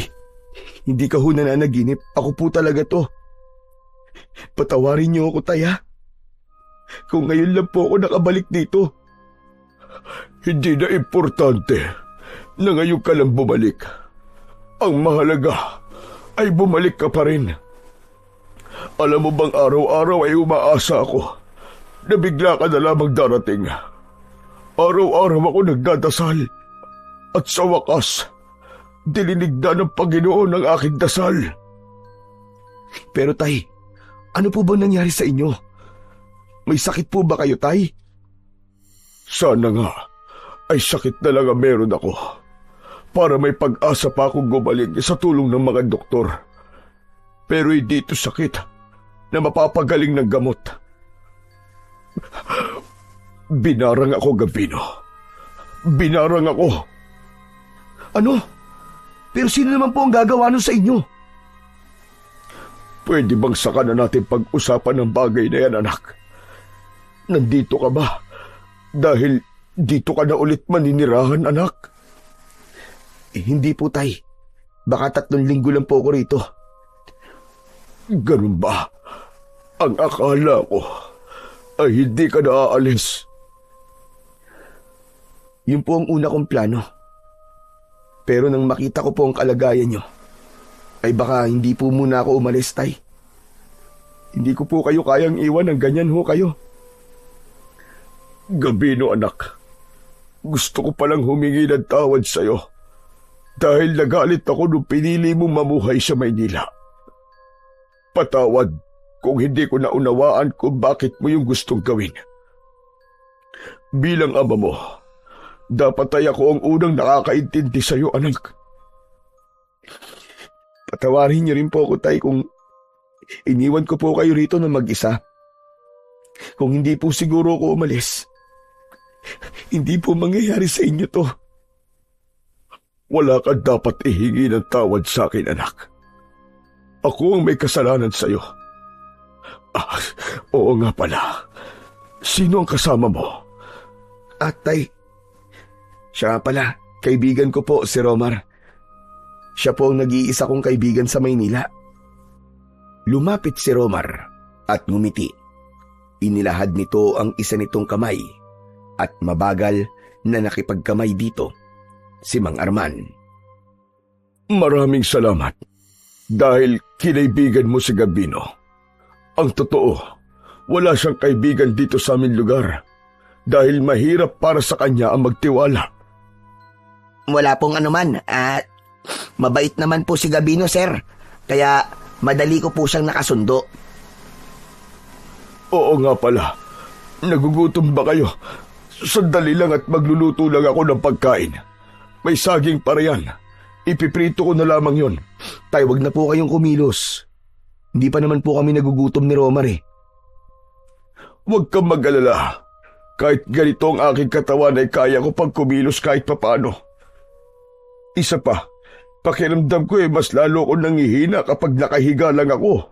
hindi ka ho nananaginip. Ako po talaga to. Patawarin niyo ako, tay, ha? Kung ngayon lang po ako nakabalik dito. Hindi na importante na ngayon ka lang bumalik. Ang mahalaga ay bumalik ka pa rin. Alam mo bang araw-araw ay umaasa ako na bigla ka na lamang darating. Araw-araw ako nagdadasal at sa wakas, dilinig na ng Panginoon ang aking dasal. Pero tay, ano po ba nangyari sa inyo? May sakit po ba kayo, tay? Sana nga ay sakit na lang ang meron ako para may pag-asa pa akong gumaling sa tulong ng mga doktor. Pero hindi ito sakit na mapapagaling ng gamot. Binarang ako, Gabino. Binarang ako. Ano? Pero sino naman po ang gagawa nun sa inyo? Pwede bang saka na natin pag-usapan ng bagay na yan, anak? Nandito ka ba? Dahil dito ka na ulit maninirahan, anak? Hindi po, tay. Baka 3 linggo lang po ako rito. Ganun ba? Ang akala ko ay hindi ka na aalis. Yun po ang una kong plano. Pero nang makita ko po ang kalagayan nyo, ay baka hindi po muna ako umalis, tay. Hindi ko po kayo kayang iwan ng ganyan ho kayo. Gabino, anak. Gusto ko palang humingi ng tawad sa'yo dahil nagalit ako nung pinili mong mamuhay sa Maynila. Patawad kung hindi ko naunawaan kung bakit mo yung gustong gawin. Bilang ama mo, dapat ay ako ang unang nakakaintindi sa'yo, anak. Patawarin niyo rin po ako, tay, kung iniwan ko po kayo rito na mag-isa. Kung hindi po siguro ako umalis, hindi po mangyayari sa inyo to. Wala ka dapat ihingi ng tawad sa akin, anak. Ako ang may kasalanan sa'yo. Ah, oo nga pala. Sino ang kasama mo? Tay, siya nga pala, kaibigan ko po si Romar. Siya po ang nag-iisa kong kaibigan sa Maynila. Lumapit si Romar at ngumiti. Inilahad nito ang isa nitong kamay at mabagal na nakipagkamay dito si Mang Arman. Maraming salamat dahil kinaibigan mo si Gabino. Ang totoo, wala siyang kaibigan dito sa aming lugar dahil mahirap para sa kanya ang magtiwala. Wala pong anuman at mabait naman po si Gabino, sir. Kaya madali ko po siyang nakasundo. Oo nga pala. Nagugutom ba kayo? Sandali lang at magluluto lang ako ng pagkain. May saging pa riyan. Ipiprito ko na lamang yon. Tay, wag na po kayong kumilos. Hindi pa naman po kami nagugutom ni Romar eh. Huwag kang mag-alala. Kahit ganito ang aking katawan ay kaya ko pag kumilos kahit papano. Isa pa, pakiramdam ko mas lalo ko nangihina kapag nakahiga lang ako.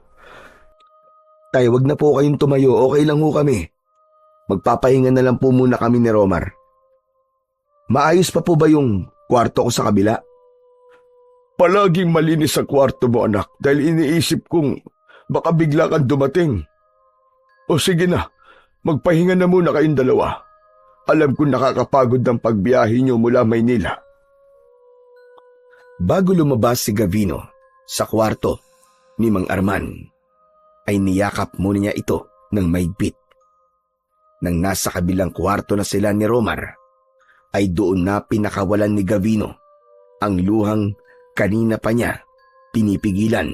Tay, wag na po kayong tumayo. Okay lang ho kami. Magpapahinga na lang po muna kami ni Romar. Maayos pa po ba yung kwarto ko sa kabila? Palaging malinis ang kwarto mo, anak, dahil iniisip kong baka bigla kang dumating. O sige na, magpahinga na muna kayong dalawa. Alam kong nakakapagod ng pagbiyahe niyo mula Maynila. Bago lumabas si Gavino sa kwarto ni Mang Arman, ay niyakap muna niya ito ng mahigpit. Nang nasa kabilang kwarto na sila ni Romar, ay doon na pinakawalan ni Gavino ang luhang kanina pa niya pinipigilan.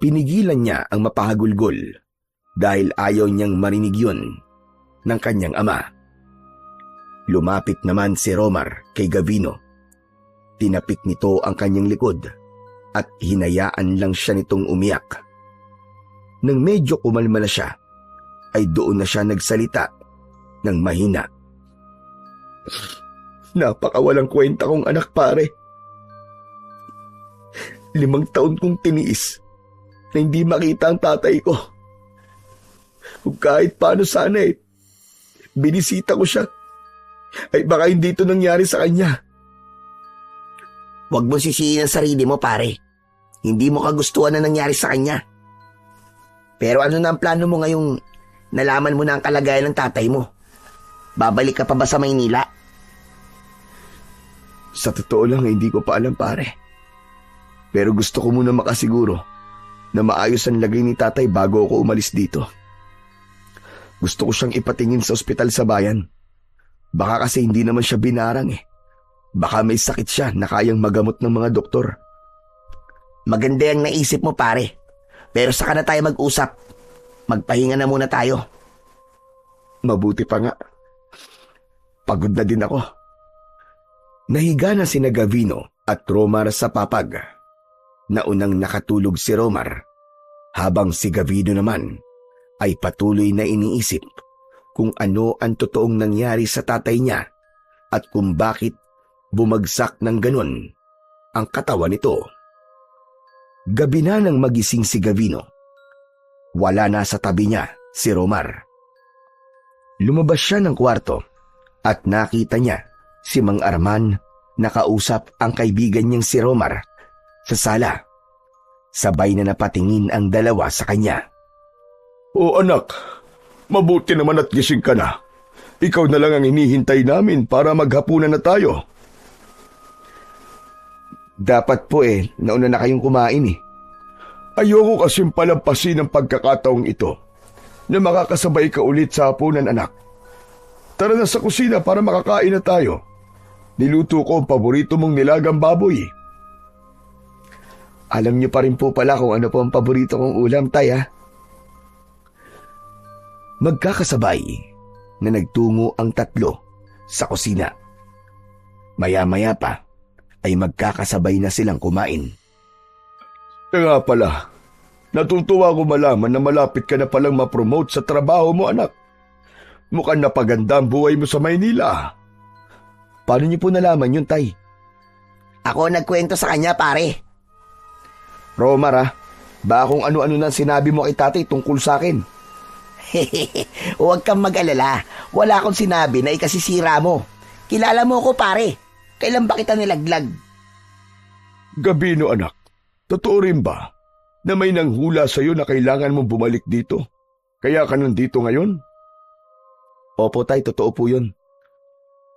Pinigilan niya ang mapahagulgol dahil ayaw niyang marinig yun ng kanyang ama. Lumapit naman si Romar kay Gavino. Tinapik nito ang kanyang likod at hinayaan lang siya nitong umiyak. Nang medyo kumalma na siya, ay doon na siya nagsalita ng mahina. Napakawalang kwenta kong anak, pare. 5 taon kong tiniis na hindi makita ang tatay ko. Kung kahit paano sana binisita ko siya, ay baka hindi ito nangyari sa kanya. Huwag mo sisihin ang sarili mo, pare. Hindi mo kagustuhan na nangyari sa kanya. Pero ano na ang plano mo ngayong nalaman mo na ang kalagayan ng tatay mo? Babalik ka pa ba sa Maynila? Sa totoo lang, hindi ko pa alam, pare. Pero gusto ko muna makasiguro na maayos ang lagay ni tatay bago ako umalis dito. Gusto ko siyang ipatingin sa ospital sa bayan. Baka kasi hindi naman siya binarang eh. Baka may sakit siya na kayang magamot ng mga doktor. Maganda yung naisip mo, pare. Pero saka na tayo mag-usap. Magpahinga na muna tayo. Mabuti pa nga. Pagod na din ako. Nahiga na sina Gavino at Romar sa papag. Naunang nakatulog si Romar, habang si Gavino naman ay patuloy na iniisip kung ano ang totoong nangyari sa tatay niya at kung bakit bumagsak ng ganun ang katawan nito. Gabi na nang magising si Gavino. Wala na sa tabi niya si Romar. Lumabas siya ng kwarto at nakita niya si Mang Arman nakausap ang kaibigan niyang si Romar sa sala. Sabay na napatingin ang dalawa sa kanya. O anak, mabuti naman at gising ka na. Ikaw na lang ang hinihintay namin para maghapunan na tayo. Dapat po nauna na kayong kumain eh. Ayoko kasing palampasin ang pagkakataong ito na makakasabay ka ulit sa hapunan, anak. Tara na sa kusina para makakain na tayo. Niluto ko ang paborito mong nilagang baboy. Alam niyo pa rin po pala kung ano po ang paborito kong ulam, tay, ha? Magkakasabay na nagtungo ang tatlo sa kusina. Maya-maya pa ay magkakasabay na silang kumain. Kaya pala, natutuwa ko malaman na malapit ka na palang ma-promote sa trabaho mo, anak. Mukhang napaganda ang buhay mo sa Maynila. Paano niyo po nalaman yun, tay? Ako nagkwento sa kanya, pare. Romar ha, ba kung ano-ano nang sinabi mo kay tatay tungkol sa akin? Huwag kang mag-alala. Wala akong sinabi na ikasisira mo. Kilala mo ako, pare. Kailan ba kita nilaglag? Gabino anak, totoo rin ba na may nanghula sa'yo na kailangan mong bumalik dito? Kaya ka nandito ngayon? Opo tay, totoo po yun.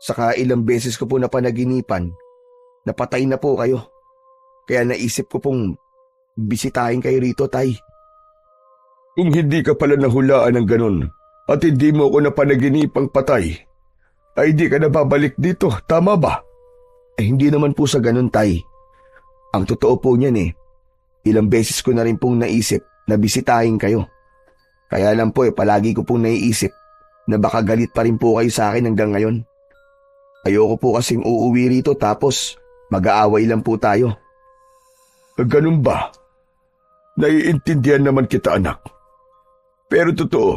Saka ilang beses ko po napanaginipan, napatay na po kayo. Kaya naisip ko pong bisitahin kayo rito, tay. Kung hindi ka pala nahulaan ng ganun at hindi mo ako napanaginipang patay, ay di ka na babalik dito, tama ba? Hindi naman po sa ganun, tay. Ang totoo po niyan ilang beses ko na rin pong naisip na bisitahin kayo. Kaya lang po palagi ko pong naiisip na baka galit pa rin po kayo sa akin hanggang ngayon. Ayoko po kasing uuwi rito tapos mag-aaway lang po tayo. Ganun ba? Naiintindihan naman kita, anak. Pero totoo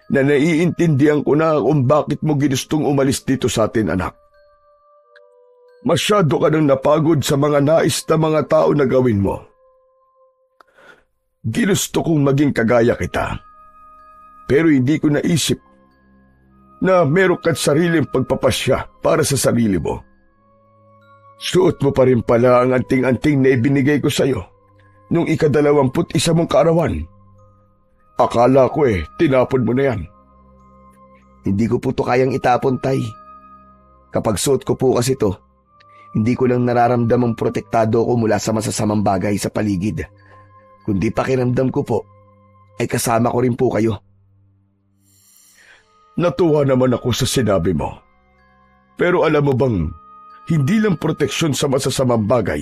na naiintindihan ko na kung bakit mo ginustong umalis dito sa atin, anak. Masyado ka nang napagod sa mga nais na mga tao na gawin mo. Ginusto kong maging kagaya kita. Pero hindi ko naisip na meron ka't sariling pagpapasya para sa sarili mo. Suot mo pa rin pala ang anting-anting na ibinigay ko sa'yo nung 21 mong kaarawan. Akala ko tinapon mo na yan. Hindi ko po to kayang itapon, tay. Kapag suot ko po kasi to, hindi ko lang nararamdamang protektado ko mula sa masasamang bagay sa paligid. Kundi pakiramdam ko po, ay kasama ko rin po kayo. Natuwa naman ako sa sinabi mo. Pero alam mo bang, hindi lang proteksyon sa masasamang bagay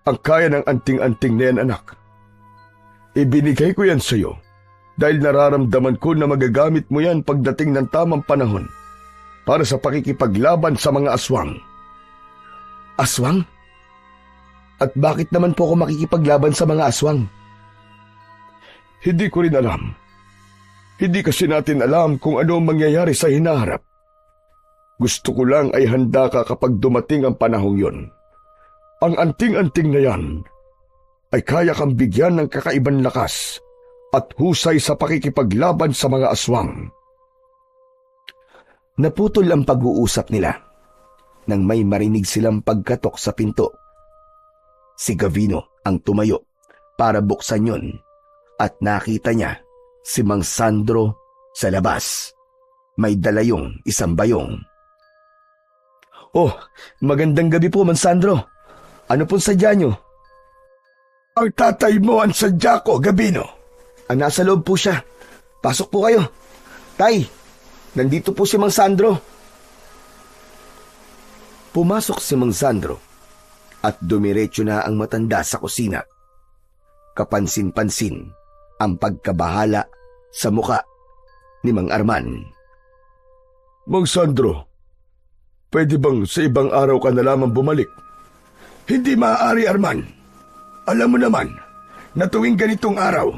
ang kaya ng anting-anting na yan, anak. Ibinigay ko yan sa'yo dahil nararamdaman ko na magagamit mo yan pagdating ng tamang panahon para sa pakikipaglaban sa mga aswang. Aswang? At bakit naman po ako makikipaglaban sa mga aswang? Hindi ko rin alam. Hindi kasi natin alam kung ano ang mangyayari sa hinaharap. Gusto ko lang ay handa ka kapag dumating ang panahong yon. Ang anting-anting na yan ay kaya kang bigyan ng kakaibang lakas at husay sa pakikipaglaban sa mga aswang. Naputol ang pag-uusap nila nang may marinig silang pagkatok sa pinto. Si Gavino ang tumayo para buksan yon at nakita niya si Mang Sandro sa labas. May dala yung isang bayong. Oh, magandang gabi po, Mang Sandro. Ano pong sadya nyo? Ang tatay mo ang sadya ko, Gabino. Nasa loob po siya. Pasok po kayo. Tay, nandito po si Mang Sandro. Pumasok si Mang Sandro at dumiretso na ang matanda sa kusina. Kapansin-pansin ang pagkabahala sa muka ni Mang Arman. Mang Sandro, pwede bang sa ibang araw ka na lamang bumalik? Hindi maaari, Arman. Alam mo naman na tuwing ganitong araw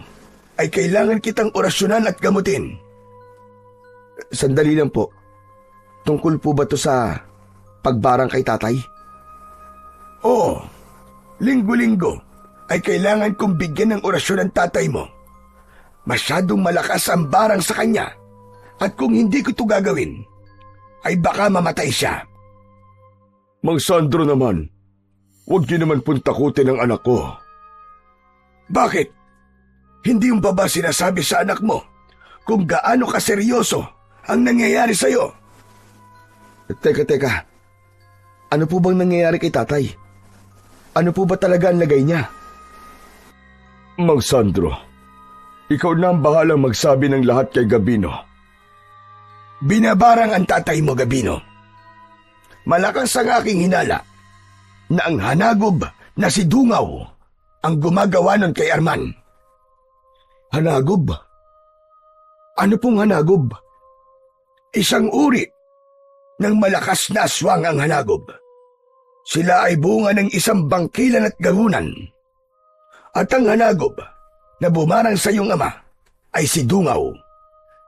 ay kailangan kitang orasyonan at gamutin. Sandali lang po. Tungkol po ba to sa pagbarang kay tatay? Oo, linggo-linggo ay kailangan kong bigyan ng orasyon ang tatay mo. Masyadong malakas ang barang sa kanya at kung hindi ko ito gagawin, ay baka mamatay siya. Mang Sandro naman, huwag niyo naman pong takutin ang anak ko. Bakit? Hindi yung ba sinasabi sa anak mo kung gaano kaseryoso ang nangyayari sa'yo? Teka. Ano po bang nangyayari kay tatay? Ano po ba talaga ang lagay niya? Mang Sandro, ikaw na ang bahalang magsabi ng lahat kay Gabino. Binabarang ang tatay mo, Gabino. Malakas ang aking hinala na ang hanagob na si Dungaw ang gumagawa nun kay Arman. Hanagob? Ano pong hanagob? Isang uri ng malakas na aswang ang hanagob. Sila ay bunga ng isang bangkilan at gahunan. At ang hanagob na bumarang sa iyong ama ay si Dungaw,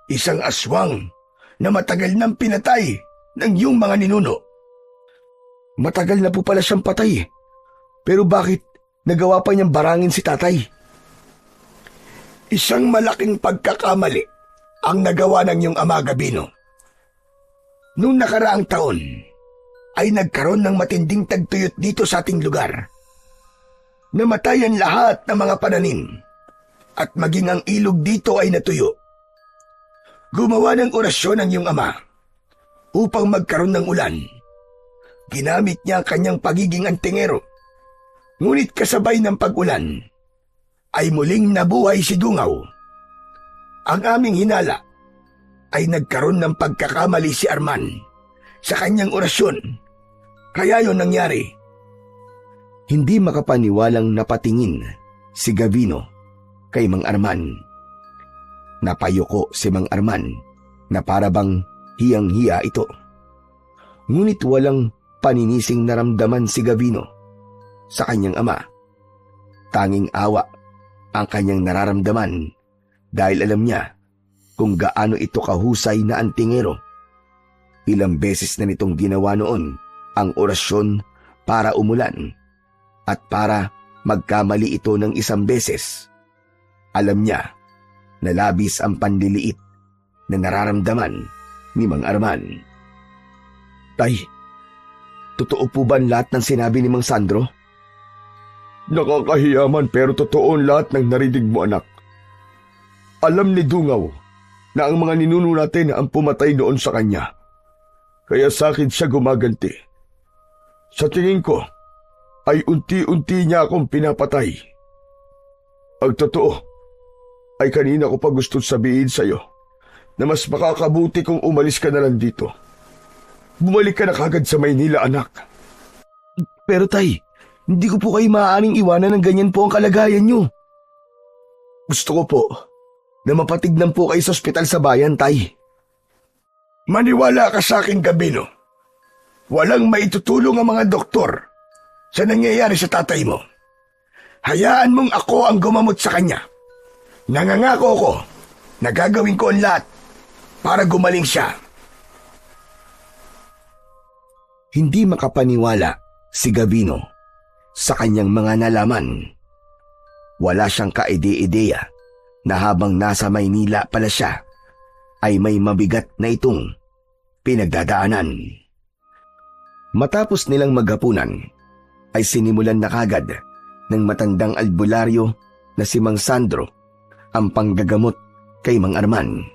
isang aswang na matagal nang pinatay ng iyong mga ninuno. Matagal na po pala siyang patay. Pero bakit nagawa pa niyang barangin si tatay? Isang malaking pagkakamali ang nagawa ng iyong ama, Gabino. Noong nakaraang taon, ay nagkaroon ng matinding tagtuyot dito sa ating lugar. Namatayan lahat ng mga pananim at maging ang ilog dito ay natuyo. Gumawa ng orasyon ang iyong ama upang magkaroon ng ulan. Ginamit niya ang kanyang pagiging antingero. Ngunit kasabay ng pag-ulan, ay muling nabuhay si Dungaw. Ang aming hinala ay nagkaroon ng pagkakamali si Arman sa kanyang orasyon. Kaya yon nangyari. Hindi makapaniwalang napatingin si Gavino kay Mang Arman. Napayuko si Mang Arman na parabang hiyang-hiya ito. Ngunit walang paninising naramdaman si Gavino sa kanyang ama. Tanging awa ang kanyang nararamdaman dahil alam niya kung gaano ito kahusay na antingero. Ilang beses na nitong ginawa noon ang orasyon para umulan at para magkamali ito ng isang beses. Alam niya na labis ang panliliit na nararamdaman ni Mang Arman. Tay, totoo po ba lahat ng sinabi ni Mang Sandro? Nakakahiyaman pero totoo lahat ng narinig mo, anak. Alam ni Dungaw na ang mga ninuno natin ang pumatay noon sa kanya. Kaya sa akin siya gumaganti. Sa tingin ko, ay unti-unti niya akong pinapatay. Ang totoo, ay kanina ko pa gusto sabihin sa'yo na mas makakabuti kung umalis ka na lang dito. Bumalik ka na kagad sa Maynila, anak. Pero tay, hindi ko po kayo maaaring iwanan ng ganyan po ang kalagayan niyo. Gusto ko po na mapatignan po kayo sa ospital sa bayan, tay. Maniwala ka sa akin, Gabino. Walang maitutulong ang mga doktor sa nangyayari sa tatay mo. Hayaan mong ako ang gumamot sa kanya. Nangangako ko na gagawin ko ang lahat para gumaling siya. Hindi makapaniwala si Gavino sa kanyang mga nalaman. Wala siyang kaide-ideya na habang nasa Maynila pala siya ay may mabigat na itong pinagdadaanan. Matapos nilang maghapunan ay sinimulan na kagad ng matandang albularyo na si Mang Sandro ang panggagamot kay Mang Arman.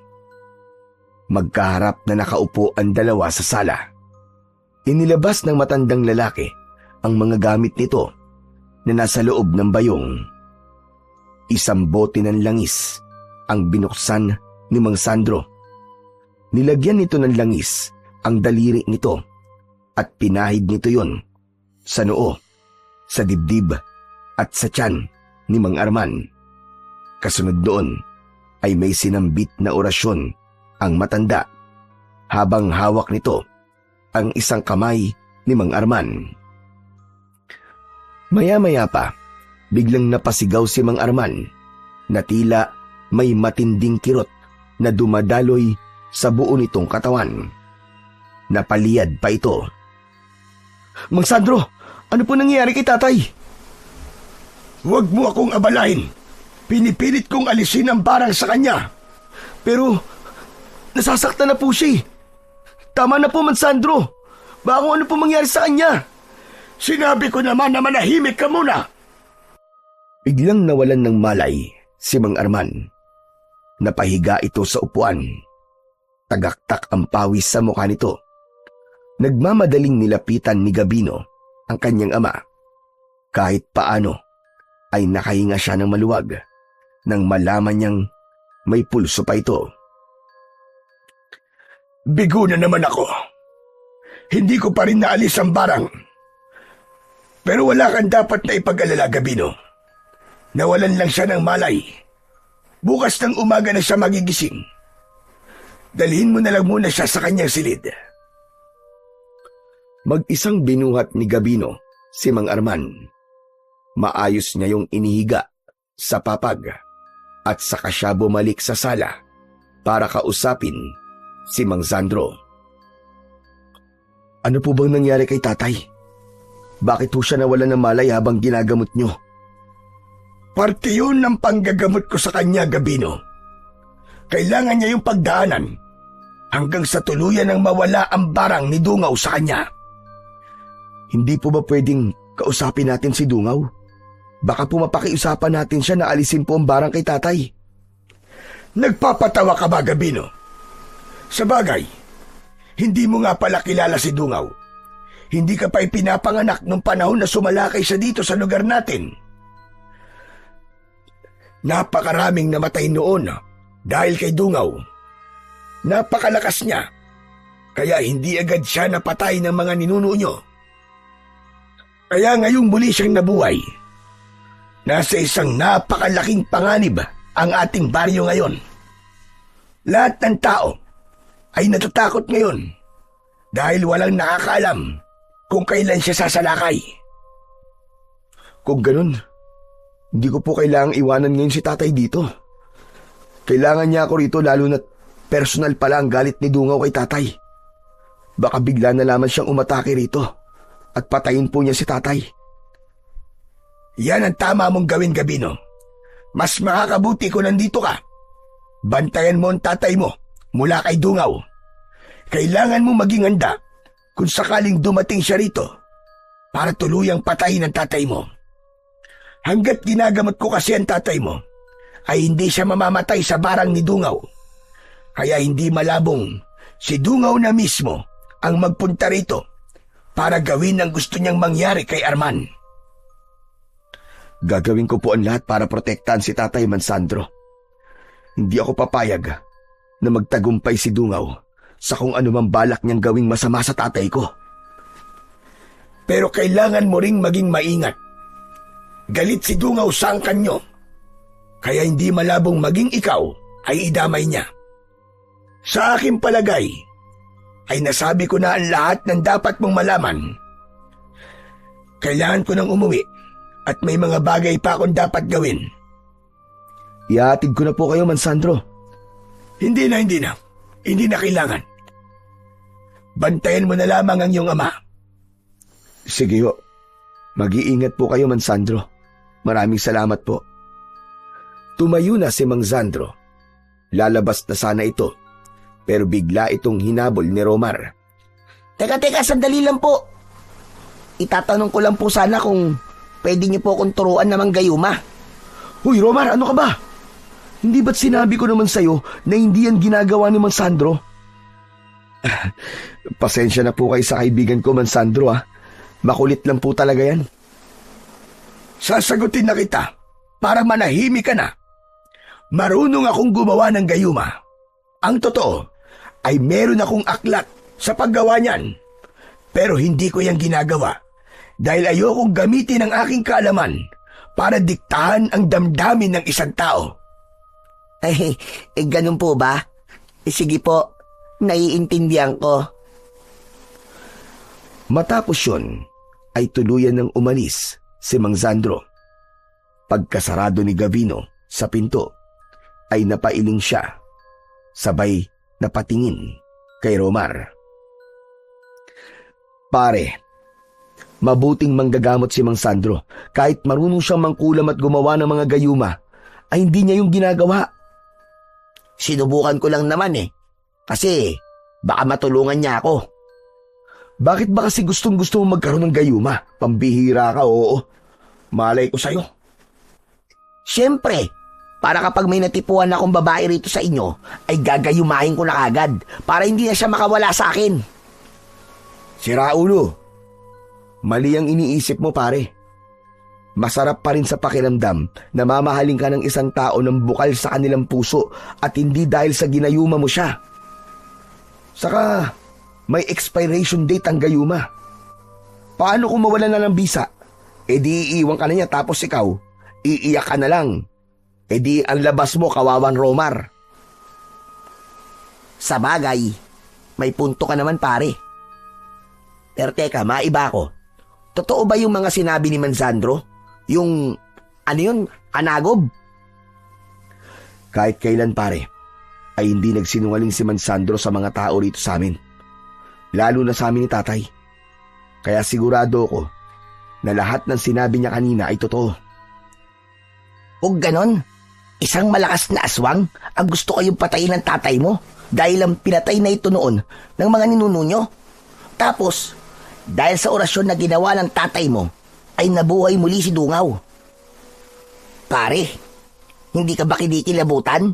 Magkaharap na nakaupo ang dalawa sa sala. Inilabas ng matandang lalaki ang mga gamit nito na nasa loob ng bayong. Isang bote ng langis ang binuksan ni Mang Sandro. Nilagyan nito ng langis ang daliri nito at pinahid nito yon sa noo, sa dibdib at sa tiyan ni Mang Arman. Kasunod doon ay may sinambit na orasyon ang matanda habang hawak nito ang isang kamay ni Mang Arman. Maya-maya pa, biglang napasigaw si Mang Arman na tila may matinding kirot na dumadaloy sa buo nitong katawan. Napaliyad pa ito. Mang Sandro, ano po nangyayari kay tatay? Huwag mo akong abalain. Pinipilit kong alisin ang barang sa kanya. Pero, nasasaktan na po siya. Tama na po, Mang Sandro. Baka kung ano po mangyari sa kanya. Sinabi ko naman na manahimik ka muna. Biglang nawalan ng malay si Mang Arman. Napahiga ito sa upuan. Tagaktak ang pawis sa mukha nito. Nagmamadaling nilapitan ni Gabino ang kanyang ama. Kahit paano ay nakahinga siya ng maluwag nang malaman niyang may pulso pa ito. Bigo na naman ako. Hindi ko pa rin naalis ang barang. Pero wala kang dapat na ipag-alala, Gabino. Nawalan lang siya ng malay. Bukas ng umaga na siya magigising. Dalhin mo na lang muna siya sa kanyang silid. Mag-isang binuhat ni Gabino si Mang Arman. Maayos niya yung inihiga sa papag at saka siya bumalik sa sala para kausapin si Mang Sandro. Ano po bang nangyari kay tatay? Bakit ho siya nawala ng malay habang ginagamot nyo? Parte yun ng panggagamot ko sa kanya, Gabino. Kailangan niya yung pagdaanan hanggang sa tuluyan ng mawala ang barang ni Dungaw sa kanya. Hindi po ba pwedeng kausapin natin si Dungaw? Baka po mapakiusapan natin siya na alisin po ang barang kay tatay. Nagpapatawa ka ba, Gabino? Sa bagay, hindi mo nga pala kilala si Dungaw. Hindi ka pa ipinapanganak nung panahon na sumalakay siya dito sa lugar natin. Napakaraming namatay noon dahil kay Dungaw. Napakalakas niya, kaya hindi agad siya napatay ng mga ninuno nyo. Kaya ngayong muli siyang nabuhay. Nasa isang napakalaking panganib ang ating baryo ngayon. Lahat ng tao ay natatakot ngayon dahil walang nakakaalam kung kailan siya sasalakay. Kung ganun, hindi ko po kailangang iwanan ngayon si tatay dito. Kailangan niya ako rito lalo na't personal pala ang galit ni Dungaw kay tatay. Baka bigla na lamang siyang umatake rito at patayin po niya si tatay. Yan ang tama mong gawin, Gabino. Mas makakabuti kung nandito ka. Bantayan mo ang tatay mo mula kay Dungaw. Kailangan mo maging handa kung sakaling dumating siya rito para tuluyang patayin ang tatay mo. Hanggat ginagamot ko kasi ang tatay mo, ay hindi siya mamamatay sa barang ni Dungaw. Kaya hindi malabong si Dungaw na mismo ang magpunta rito para gawin ang gusto niyang mangyari kay Arman. Gagawin ko po ang lahat para protektahan si Tatay Mansandro. Hindi ako papayag na magtagumpay si Dungaw sa kung anumang balak niyang gawing masama sa tatay ko. Pero kailangan mo ring maging maingat. Galit si Dungaw sa angkan nyo, kaya hindi malabong maging ikaw ay idamay niya. Sa aking palagay, ay nasabi ko na ang lahat ng dapat mong malaman. Kailangan ko nang umuwi at may mga bagay pa akong dapat gawin. Ihatid ko na po kayo, Mansandro. Hindi na. Hindi na kailangan. Bantayan mo na lamang ang iyong ama. Sige ho. Mag-iingat po kayo, Mansandro. Maraming salamat po. Tumayo na si Mang Sandro. Lalabas na sana ito, pero bigla itong hinabol ni Romar. Teka, sandali lang po. Itatanong ko lang po sana kung pwede niyo po akong turuan na manggayuma. Hoy, Romar, ano ka ba? Hindi ba't sinabi ko naman sa'yo na hindi yan ginagawa ni Mang Sandro? Pasensya na po kayo sa kaibigan ko, Mang Sandro, ha. Makulit lang po talaga yan. Sasagutin na kita para manahimik ka na. Marunong akong gumawa ng gayuma. Ang totoo ay meron akong aklat sa paggawa niyan. Pero hindi ko yan ginagawa dahil ayokong gamitin ang aking kaalaman para diktahan ang damdamin ng isang tao. Ganun po ba? Sige po, naiintindihan ko. Matapos yun, ay tuluyan ng umalis si Mang Sandro. Pagkasarado ni Gavino sa pinto, ay napailing siya, sabay napatingin kay Romar. Pare, mabuting manggagamot si Mang Sandro. Kahit marunong siyang mangkulam at gumawa ng mga gayuma, ay hindi niya yung ginagawa. Sinubukan ko lang naman kasi baka matulungan niya ako. Bakit ba kasi gustong-gusto mo magkaroon ng gayuma? Pambihira ka, oo. Malay ko sa'yo. Siyempre, para kapag may natipuan akong babae rito sa inyo, ay gagayumahin ko na agad para hindi na siya makawala sa akin. Sira ulo. Mali ang iniisip mo, pare. Masarap pa rin sa pakiramdam na mamahalin ka ng isang tao ng bukal sa kanilang puso at hindi dahil sa ginayuma mo siya. Saka, may expiration date ang gayuma. Paano kung mawala na ng bisa? E di iiwan ka na niya tapos ikaw, iiyak ka na lang. E di ang labas mo, kawawan Romar. Sa bagay, may punto ka naman pare. Pero teka, maiba ko. Totoo ba yung mga sinabi ni Mansandro? Yung, anagob? Kahit kailan pare, ay hindi nagsinungaling si Mansandro sa mga tao rito sa amin. Lalo na sa amin ni tatay. Kaya sigurado ko na lahat ng sinabi niya kanina ay totoo. O ganon, isang malakas na aswang ang gusto kayong patayin ng tatay mo dahil ang pinatay na ito noon ng mga ninuno nyo. Tapos, dahil sa orasyon na ginawa ng tatay mo, ay nabuhay muli si Dungaw. Pare, hindi ka ba kinikilabutan?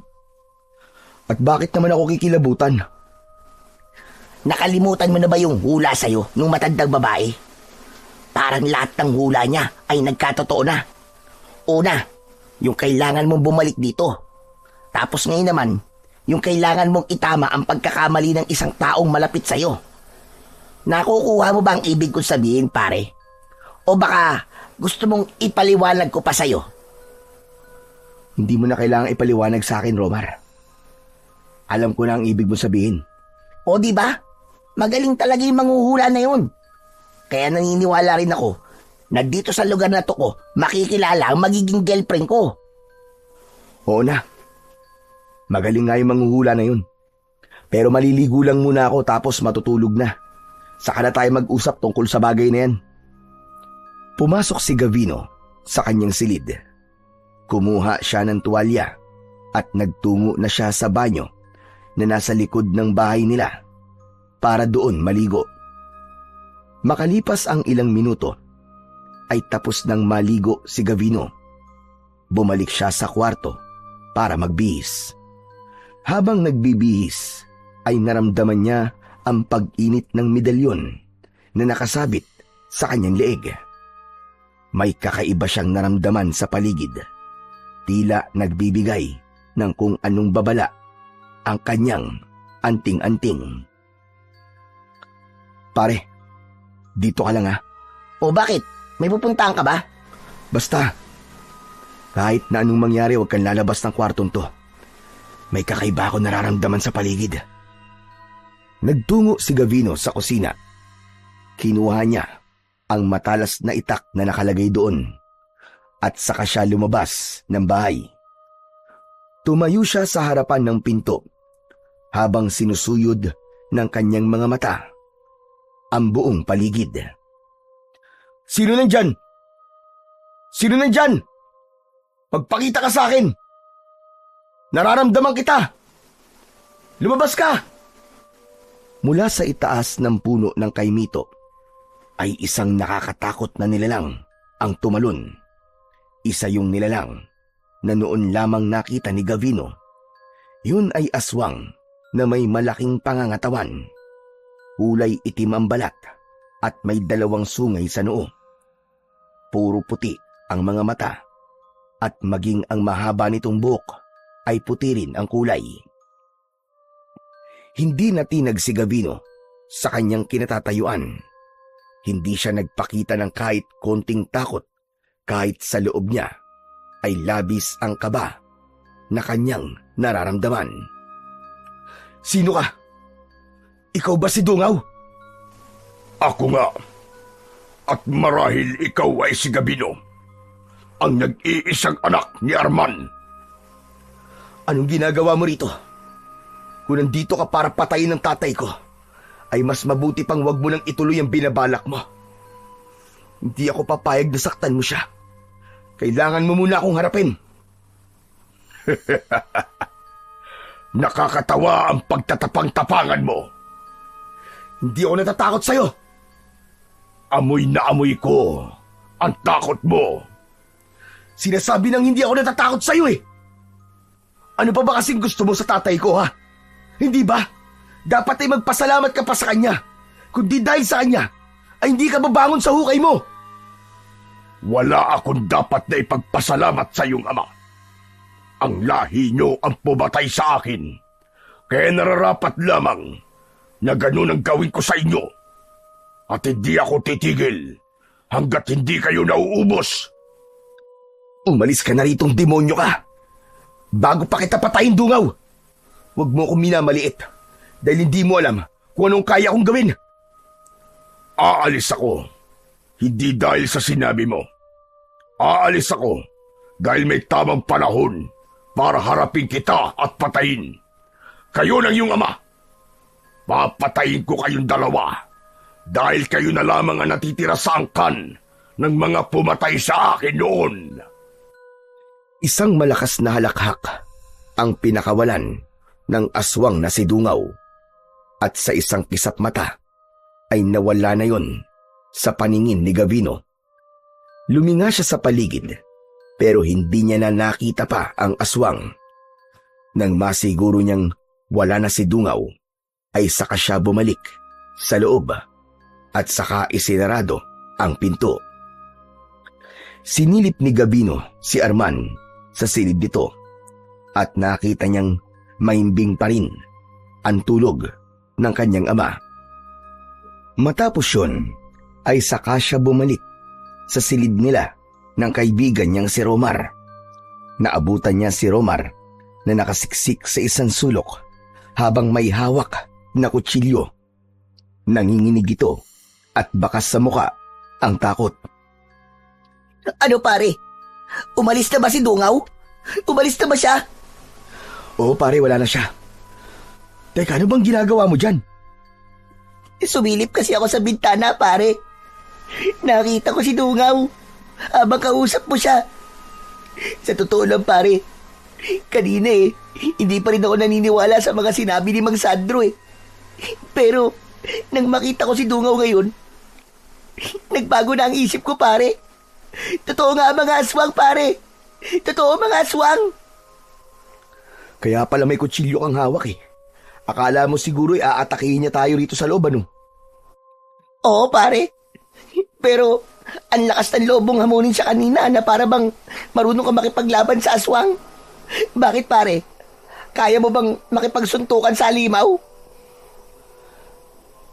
At bakit naman ako kikilabutan? Nakalimutan mo na ba yung hula sa'yo nung matandang babae? Parang lahat ng hula niya ay nagkatotoo na. Una, yung kailangan mong bumalik dito. Tapos ngayon naman, yung kailangan mong itama ang pagkakamali ng isang taong malapit sa'yo. Nakukuha mo ba ang ibig kong sabihin, pare? O baka gusto mong ipaliwanag ko pa sa'yo? Hindi mo na kailangang ipaliwanag sa akin, Romar. Alam ko na ang ibig mong sabihin. O di ba? Magaling talaga yung manghuhula na yun. Kaya naniniwala rin ako na dito sa lugar na to ko, makikilala ang magiging girlfriend ko. Oo na. Magaling nga yung manghuhula na yun. Pero maliligo lang muna ako tapos matutulog na. Saka na tayo mag-usap tungkol sa bagay na yan. Pumasok si Gavino sa kanyang silid. Kumuha siya ng tuwalya at nagtungo na siya sa banyo na nasa likod ng bahay nila para doon maligo. Makalipas ang ilang minuto ay tapos nang maligo si Gavino. Bumalik siya sa kwarto para magbihis. Habang nagbibihis ay naramdaman niya ang pag-init ng medalyon na nakasabit sa kanyang leeg. May kakaiba siyang naramdaman sa paligid. Tila nagbibigay ng kung anong babala ang kanyang anting-anting. Pare, dito ka lang ha. O bakit? May pupuntahan ka ba? Basta, kahit na anong mangyari huwag kang lalabas ng kwartong to. May kakaiba ako nararamdaman sa paligid. Nagtungo si Gavino sa kusina. Kinuha niya ang matalas na itak na nakalagay doon at saka siya lumabas ng bahay. Tumayo siya sa harapan ng pinto habang sinusuyod ng kanyang mga mata ang buong paligid. Sino nandyan? Sino nandyan? Magpakita ka sa akin! Nararamdaman kita! Lumabas ka! Mula sa itaas ng puno ng kaimito ay isang nakakatakot na nilalang ang tumalon. Isa yung nilalang na noon lamang nakita ni Gavino. Yun ay aswang na may malaking pangangatawan. Kulay itim ang balat at may dalawang sungay sa noo. Puro puti ang mga mata at maging ang mahaba nitong buhok ay puti rin ang kulay. Hindi natinag si Gavino sa kanyang kinatatayuan. Hindi siya nagpakita ng kahit konting takot kahit sa loob niya ay labis ang kaba na kanyang nararamdaman. Sino ka? Ikaw ba si Dungaw? Ako nga. At marahil ikaw ay si Gavino, ang nag-iisang anak ni Arman. Anong ginagawa mo rito? Kung nandito ka para patayin ng tatay ko, ay mas mabuti pang wag mo nang ituloy ang binabalak mo. Hindi ako papayag na saktan mo siya. Kailangan mo muna akong harapin. Nakakatawa ang pagtatapang-tapangan mo. Hindi ako natatakot sa'yo. Amoy na amoy ko ang takot mo. Sinasabi nang hindi ako natatakot sa'yo eh. Ano pa ba kasing gusto mo sa tatay ko ha? Hindi ba? Dapat ay magpasalamat ka pa sa kanya. Kundi dahil sa kanya, ay hindi ka babangon sa hukay mo. Wala akong dapat na ipagpasalamat sa iyong ama. Ang lahi niyo ang pumatay sa akin. Kaya nararapat lamang na ganun ang gawin ko sa inyo. At hindi ako titigil hanggat hindi kayo nauubos. Umalis ka na ritong demonyo ka. Bago pa kita patayin, Dungaw. Huwag mo akong minamaliit dahil hindi mo alam kung anong kaya kong gawin. Aalis ako, hindi dahil sa sinabi mo. Aalis ako dahil may tamang panahon para harapin kita at patayin. Kayo ng iyong ama. Papatayin ko kayong dalawa dahil kayo na lamang ang natitira sa angkan ng mga pumatay sa akin noon. Isang malakas na halakhak ang pinakawalan ng aswang na si Dungaw at sa isang kisap mata ay nawala na yon sa paningin ni Gavino. Luminga siya sa paligid pero hindi niya na nakita pa ang aswang. Nang masiguro niyang wala na si Dungaw ay saka siya bumalik sa loob at saka isinarado ang pinto. Sinilip ni Gavino si Arman sa silid nito at nakita niyang mahimbing pa rin ang tulog ng kanyang ama. Matapos yun ay saka siya bumalik sa silid nila ng kaibigan niyang si Romar. Naabutan niya si Romar na nakasiksik sa isang sulok habang may hawak na kutsilyo. Nanginginig ito at bakas sa muka ang takot. Ano pare? Umalis na ba si Dungaw? Umalis na ba siya? Oo pare, wala na siya. Teka, ano bang ginagawa mo dyan? Sumilip kasi ako sa bintana, pare. Nakita ko si Dungaw habang kausap mo siya. Sa totoo lang, pare, kanina hindi pa rin ako naniniwala sa mga sinabi ni Mang Sandro Pero, nang makita ko si Dungaw ngayon, nagbago na ang isip ko, pare. Totoo nga mga aswang, pare. Totoo mga aswang. Kaya pala may kutsilyo kang hawak Akala mo siguro aatakihin niya tayo rito sa loob, ano? Oo, pare. Pero, ang lakas ng lobong hamunin siya kanina na para bang marunong ka makipaglaban sa aswang. Bakit, pare? Kaya mo bang makipagsuntukan sa halimaw?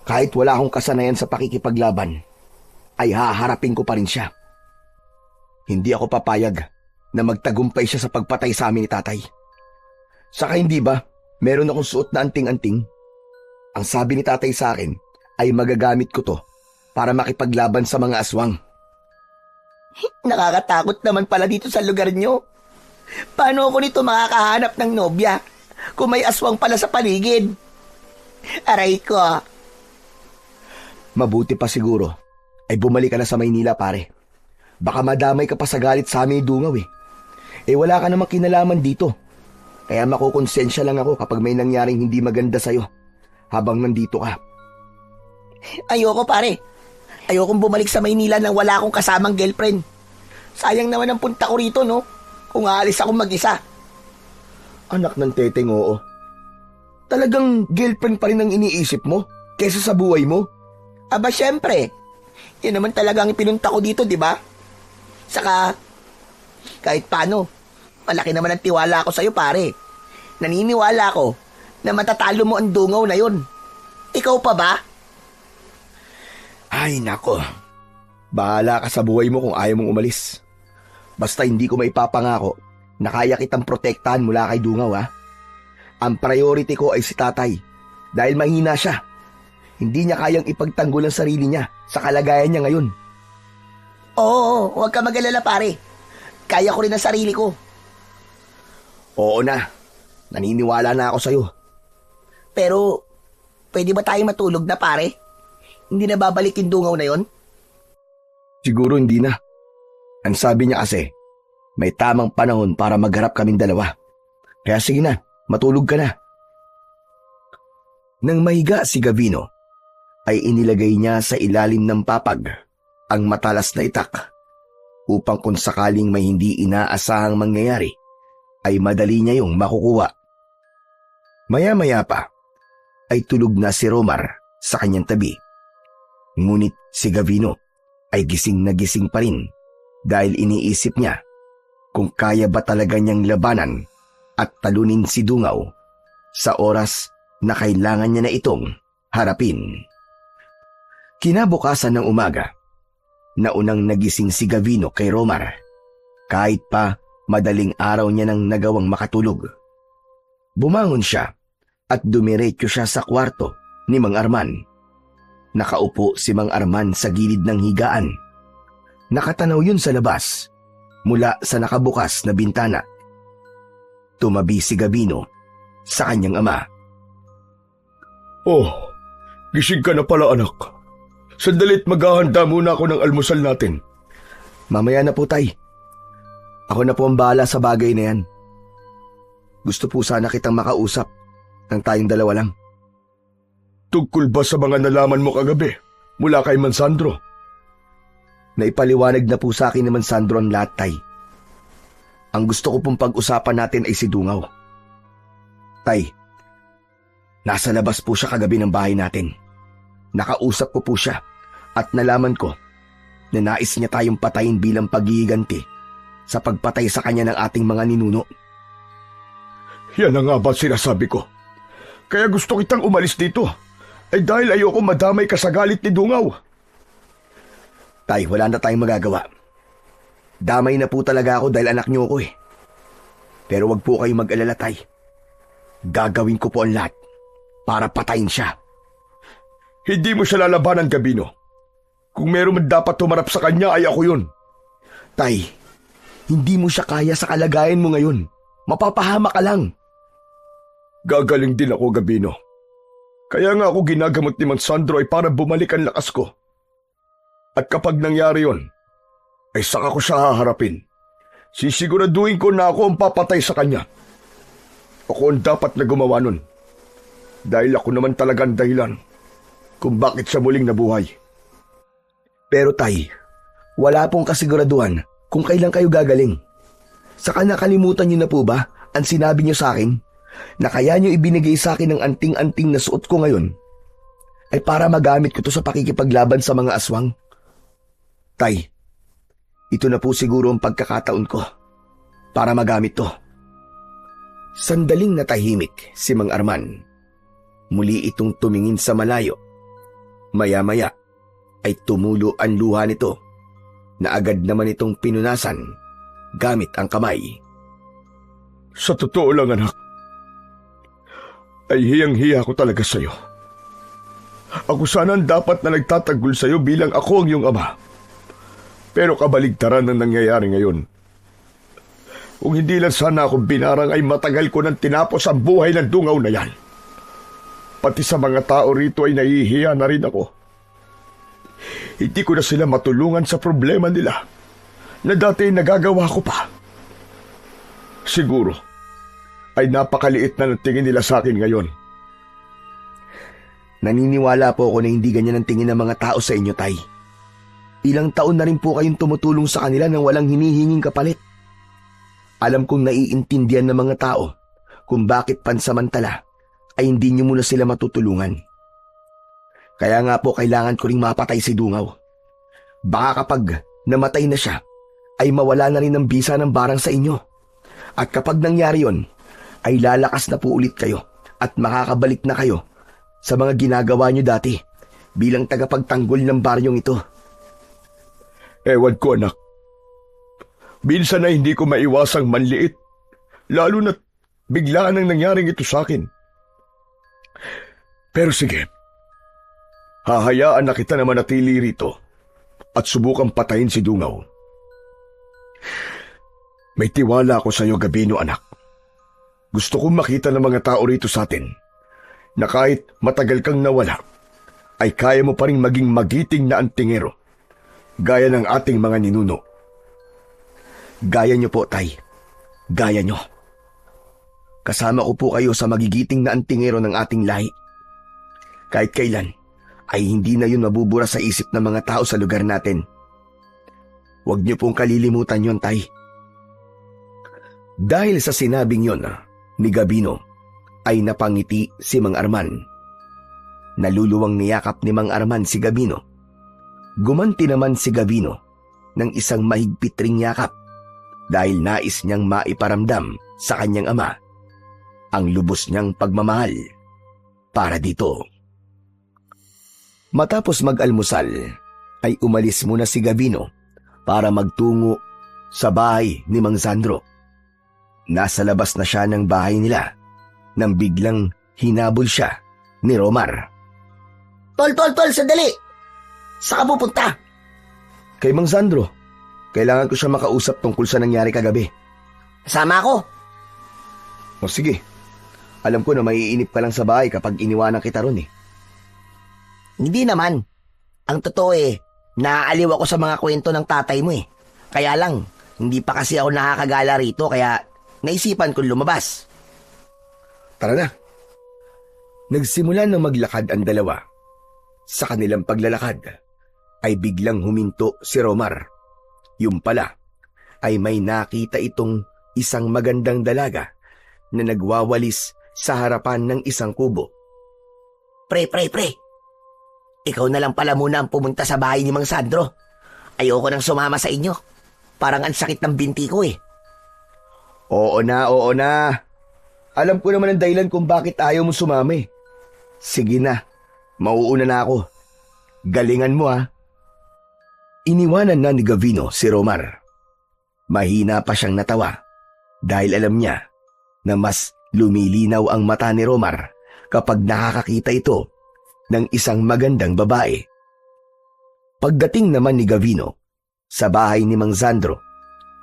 Kahit wala akong kasanayan sa pakikipaglaban, ay haharapin ko pa rin siya. Hindi ako papayag na magtagumpay siya sa pagpatay sa amin ni tatay. Saka hindi ba, meron akong suot na anting-anting? Ang sabi ni tatay sa akin ay magagamit ko to para makipaglaban sa mga aswang. Nakakatakot naman pala dito sa lugar nyo. Paano ako nito makakahanap ng nobya kung may aswang pala sa paligid? Aray ko. Mabuti pa siguro ay bumalik ka na sa Maynila, pare. Baka madamay ka pa sa galit sa amin ni Dungaw wala ka namang kinalaman dito. Kaya makukonsensya lang ako kapag may nangyaring hindi maganda sa'yo habang nandito ka. Ayoko, pare. Ayokong bumalik sa Maynila nang wala akong kasamang girlfriend. Sayang naman ang punta ko rito, no? Kung aalis akong mag-isa. Anak ng teteng, oo. Talagang girlfriend pa rin ang iniisip mo kesa sa buhay mo? Aba, syempre. Yan naman talaga ang pinunta ko dito, di ba? Saka, kahit paano, malaki naman ang tiwala ko sa'yo, pare. Naniniwala ko na matatalo mo ang Dungaw na yun. Ikaw pa ba? Ay, nako. Bahala ka sa buhay mo kung ayaw mong umalis. Basta hindi ko maipapangako na kaya kitang protektahan mula kay Dungaw, ha? Ang priority ko ay si tatay dahil mahina siya. Hindi niya kayang ipagtanggol ang sarili niya sa kalagayan niya ngayon. Oo, huwag ka mag-alala, pare. Kaya ko rin ang sarili ko. Oo na. Naniniwala na ako sa'yo. Pero, pwede ba tayong matulog na, pare? Hindi na babalik yung Dungaw na yon? Siguro hindi na. Ang sabi niya kasi, may tamang panahon para magharap kaming dalawa. Kaya sige na, matulog ka na. Nang mahiga si Gavino, ay inilagay niya sa ilalim ng papag ang matalas na itak upang kung sakaling may hindi inaasahang mangyayari ay madali niya yung makukuha. Maya-maya pa ay tulog na si Romar sa kanyang tabi. Ngunit si Gavino ay gising na gising pa rin dahil iniisip niya kung kaya ba talaga niyang labanan at talunin si Dungaw sa oras na kailangan niya na itong harapin. Kinabukasan ng umaga, naunang nagising si Gavino kay Romar kahit pa madaling araw niya nang nagawang makatulog. Bumangon siya at dumiretso siya sa kwarto ni Mang Arman. Nakaupo si Mang Arman sa gilid ng higaan. Nakatanaw yun sa labas mula sa nakabukas na bintana. Tumabi si Gavino sa kanyang ama. Oh, gising ka na pala anak. Sandalit maghahanda muna ako ng almusal natin. Mamaya na po, Tay. Ako na po ang bahala sa bagay na yan. Gusto po sana kitang makausap ng tayong dalawa lang. Tungkol ba sa mga nalaman mo kagabi mula kay Mansandro? Naipaliwanag na po sa akin ni Mansandro ang lahat, Tay. Ang gusto ko pong pag-usapan natin ay si Dungaw. Tay, nasa labas po siya kagabi ng bahay natin. Nakausap ko po siya at nalaman ko na nais niya tayong patayin bilang paghihiganti sa pagpatay sa kanya ng ating mga ninuno. Yan na nga ba sinasabi ko? Kaya gusto kitang umalis dito. Ay dahil ayoko madamay ka sa galit ni Dungaw. Tay, wala na tayong magagawa. Damay na po talaga ako dahil anak niyo ako eh. Pero wag po kayong mag-alala, Tay. Gagawin ko po ang lahat para patayin siya. Hindi mo siya lalabanan, Gabino. Kung meron man dapat tumarap sa kanya ay ako yun. Tay, hindi mo siya kaya sa kalagayan mo ngayon. Mapapahama ka lang. Gagaling din ako, Gabino. Kaya nga ako ginagamot ni Mansandro ay para bumalik ang lakas ko. At kapag nangyari yon, ay saka ko siya haharapin. Sisiguraduhin ko na ako ang papatay sa kanya. Ako ang dapat na gumawa nun. Dahil ako naman talagang dahilan kung bakit siya muling nabuhay. Pero Tay, wala pong kasiguraduhan kung kailan kayo gagaling. Saka nakalimutan niyo na po ba ang sinabi niyo sa akin na kaya niyo ibinigay sa akin ng anting-anting na suot ko ngayon ay para magamit ko to sa pakikipaglaban sa mga aswang? Tay, ito na po siguro ang pagkakataon ko para magamit to. Sandaling natahimik si Mang Arman. Muli itong tumingin sa malayo. Maya-maya ay tumulo ang luha nito na agad naman itong pinunasan gamit ang kamay. Sa totoo lang, anak, ay hiyang-hiya ko talaga sa'yo. Ako sana ang dapat na nagtataggol sa'yo bilang ako ang iyong ama. Pero kabaligtaran ang nangyayari ngayon. Kung hindi lang sana ako binarang ay matagal ko nang tinapos ang buhay ng Dungaw na yan. Pati sa mga tao rito ay nahihiya na rin ako. Hindi ko na sila matulungan sa problema nila na dati nagagawa ko pa. Siguro ay napakaliit na ng tingin nila sa akin ngayon. Naniniwala po ako na hindi ganyan ang tingin ng mga tao sa inyo, Tay. Ilang taon na rin po kayong tumutulong sa kanila nang walang hinihinging kapalit. Alam kong naiintindihan ng mga tao kung bakit pansamantala ay hindi niyo muna sila matutulungan. Kaya nga po kailangan ko ring mapatay si Dungaw. Baka kapag namatay na siya, ay mawala na rin ang bisa ng barang sa inyo. At kapag nangyari yon, ay lalakas na po ulit kayo at makakabalik na kayo sa mga ginagawa niyo dati bilang tagapagtanggol ng baryong ito. Ewan ko, anak. Minsan na hindi ko maiwasang manliit, lalo na't biglaan ang nangyaring ito sa akin. Pero sige, hahayaan na kita na manatili rito at subukang patayin si Dungaw. May tiwala ako sa iyo, Gabino, anak. Gusto kong makita ng mga tao rito sa atin na kahit matagal kang nawala, ay kaya mo pa rin maging magiting na antingero, gaya ng ating mga ninuno. Gaya nyo po, Tay. Gaya nyo. Kasama ko po kayo sa magigiting na antingero ng ating lahi. Kahit kailan, ay hindi na yun mabubura sa isip ng mga tao sa lugar natin. Huwag nyo pong kalilimutan yun, Tay. Dahil sa sinabing yun ni Gabino, ay napangiti si Mang Arman. Naluluwang niyakap ni Mang Arman si Gabino. Gumanti naman si Gabino ng isang mahigpit ring yakap dahil nais niyang maiparamdam sa kanyang ama ang lubos niyang pagmamahal para dito. Matapos mag-almusal, ay umalis muna si Gabino para magtungo sa bahay ni Mang Sandro. Nasa labas na siya ng bahay nila nang biglang hinabol siya ni Romar. Tol, sandali! Saan ka pupunta? Kay Mang Sandro, kailangan ko siya makausap tungkol sa nangyari kagabi. Sama ako. O sige, alam ko na maiinip ka lang sa bahay kapag iniwanan kita ron eh. Hindi naman. Ang totoo naaliw ako sa mga kwento ng tatay mo eh. Kaya lang, hindi pa kasi ako nakakagala rito kaya naisipan kong lumabas. Tara na. Nagsimula na maglakad ang dalawa. Sa kanilang paglalakad ay biglang huminto si Romar. Yung pala ay may nakita itong isang magandang dalaga na nagwawalis sa harapan ng isang kubo. Pre. Ikaw na lang pala muna ang pumunta sa bahay ni Mang Sandro. Ayoko nang sumama sa inyo. Parang ang sakit ng binti ko eh. Oo na. Alam ko naman ang dahilan kung bakit ayaw mo sumama eh. Sige na, mauuna na ako. Galingan mo ha. Iniwanan na ni Gavino si Romar. Mahina pa siyang natawa dahil alam niya na mas lumilinaw ang mata ni Romar kapag nakakakita ito ng isang magandang babae. Pagdating naman ni Gavino sa bahay ni Mang Sandro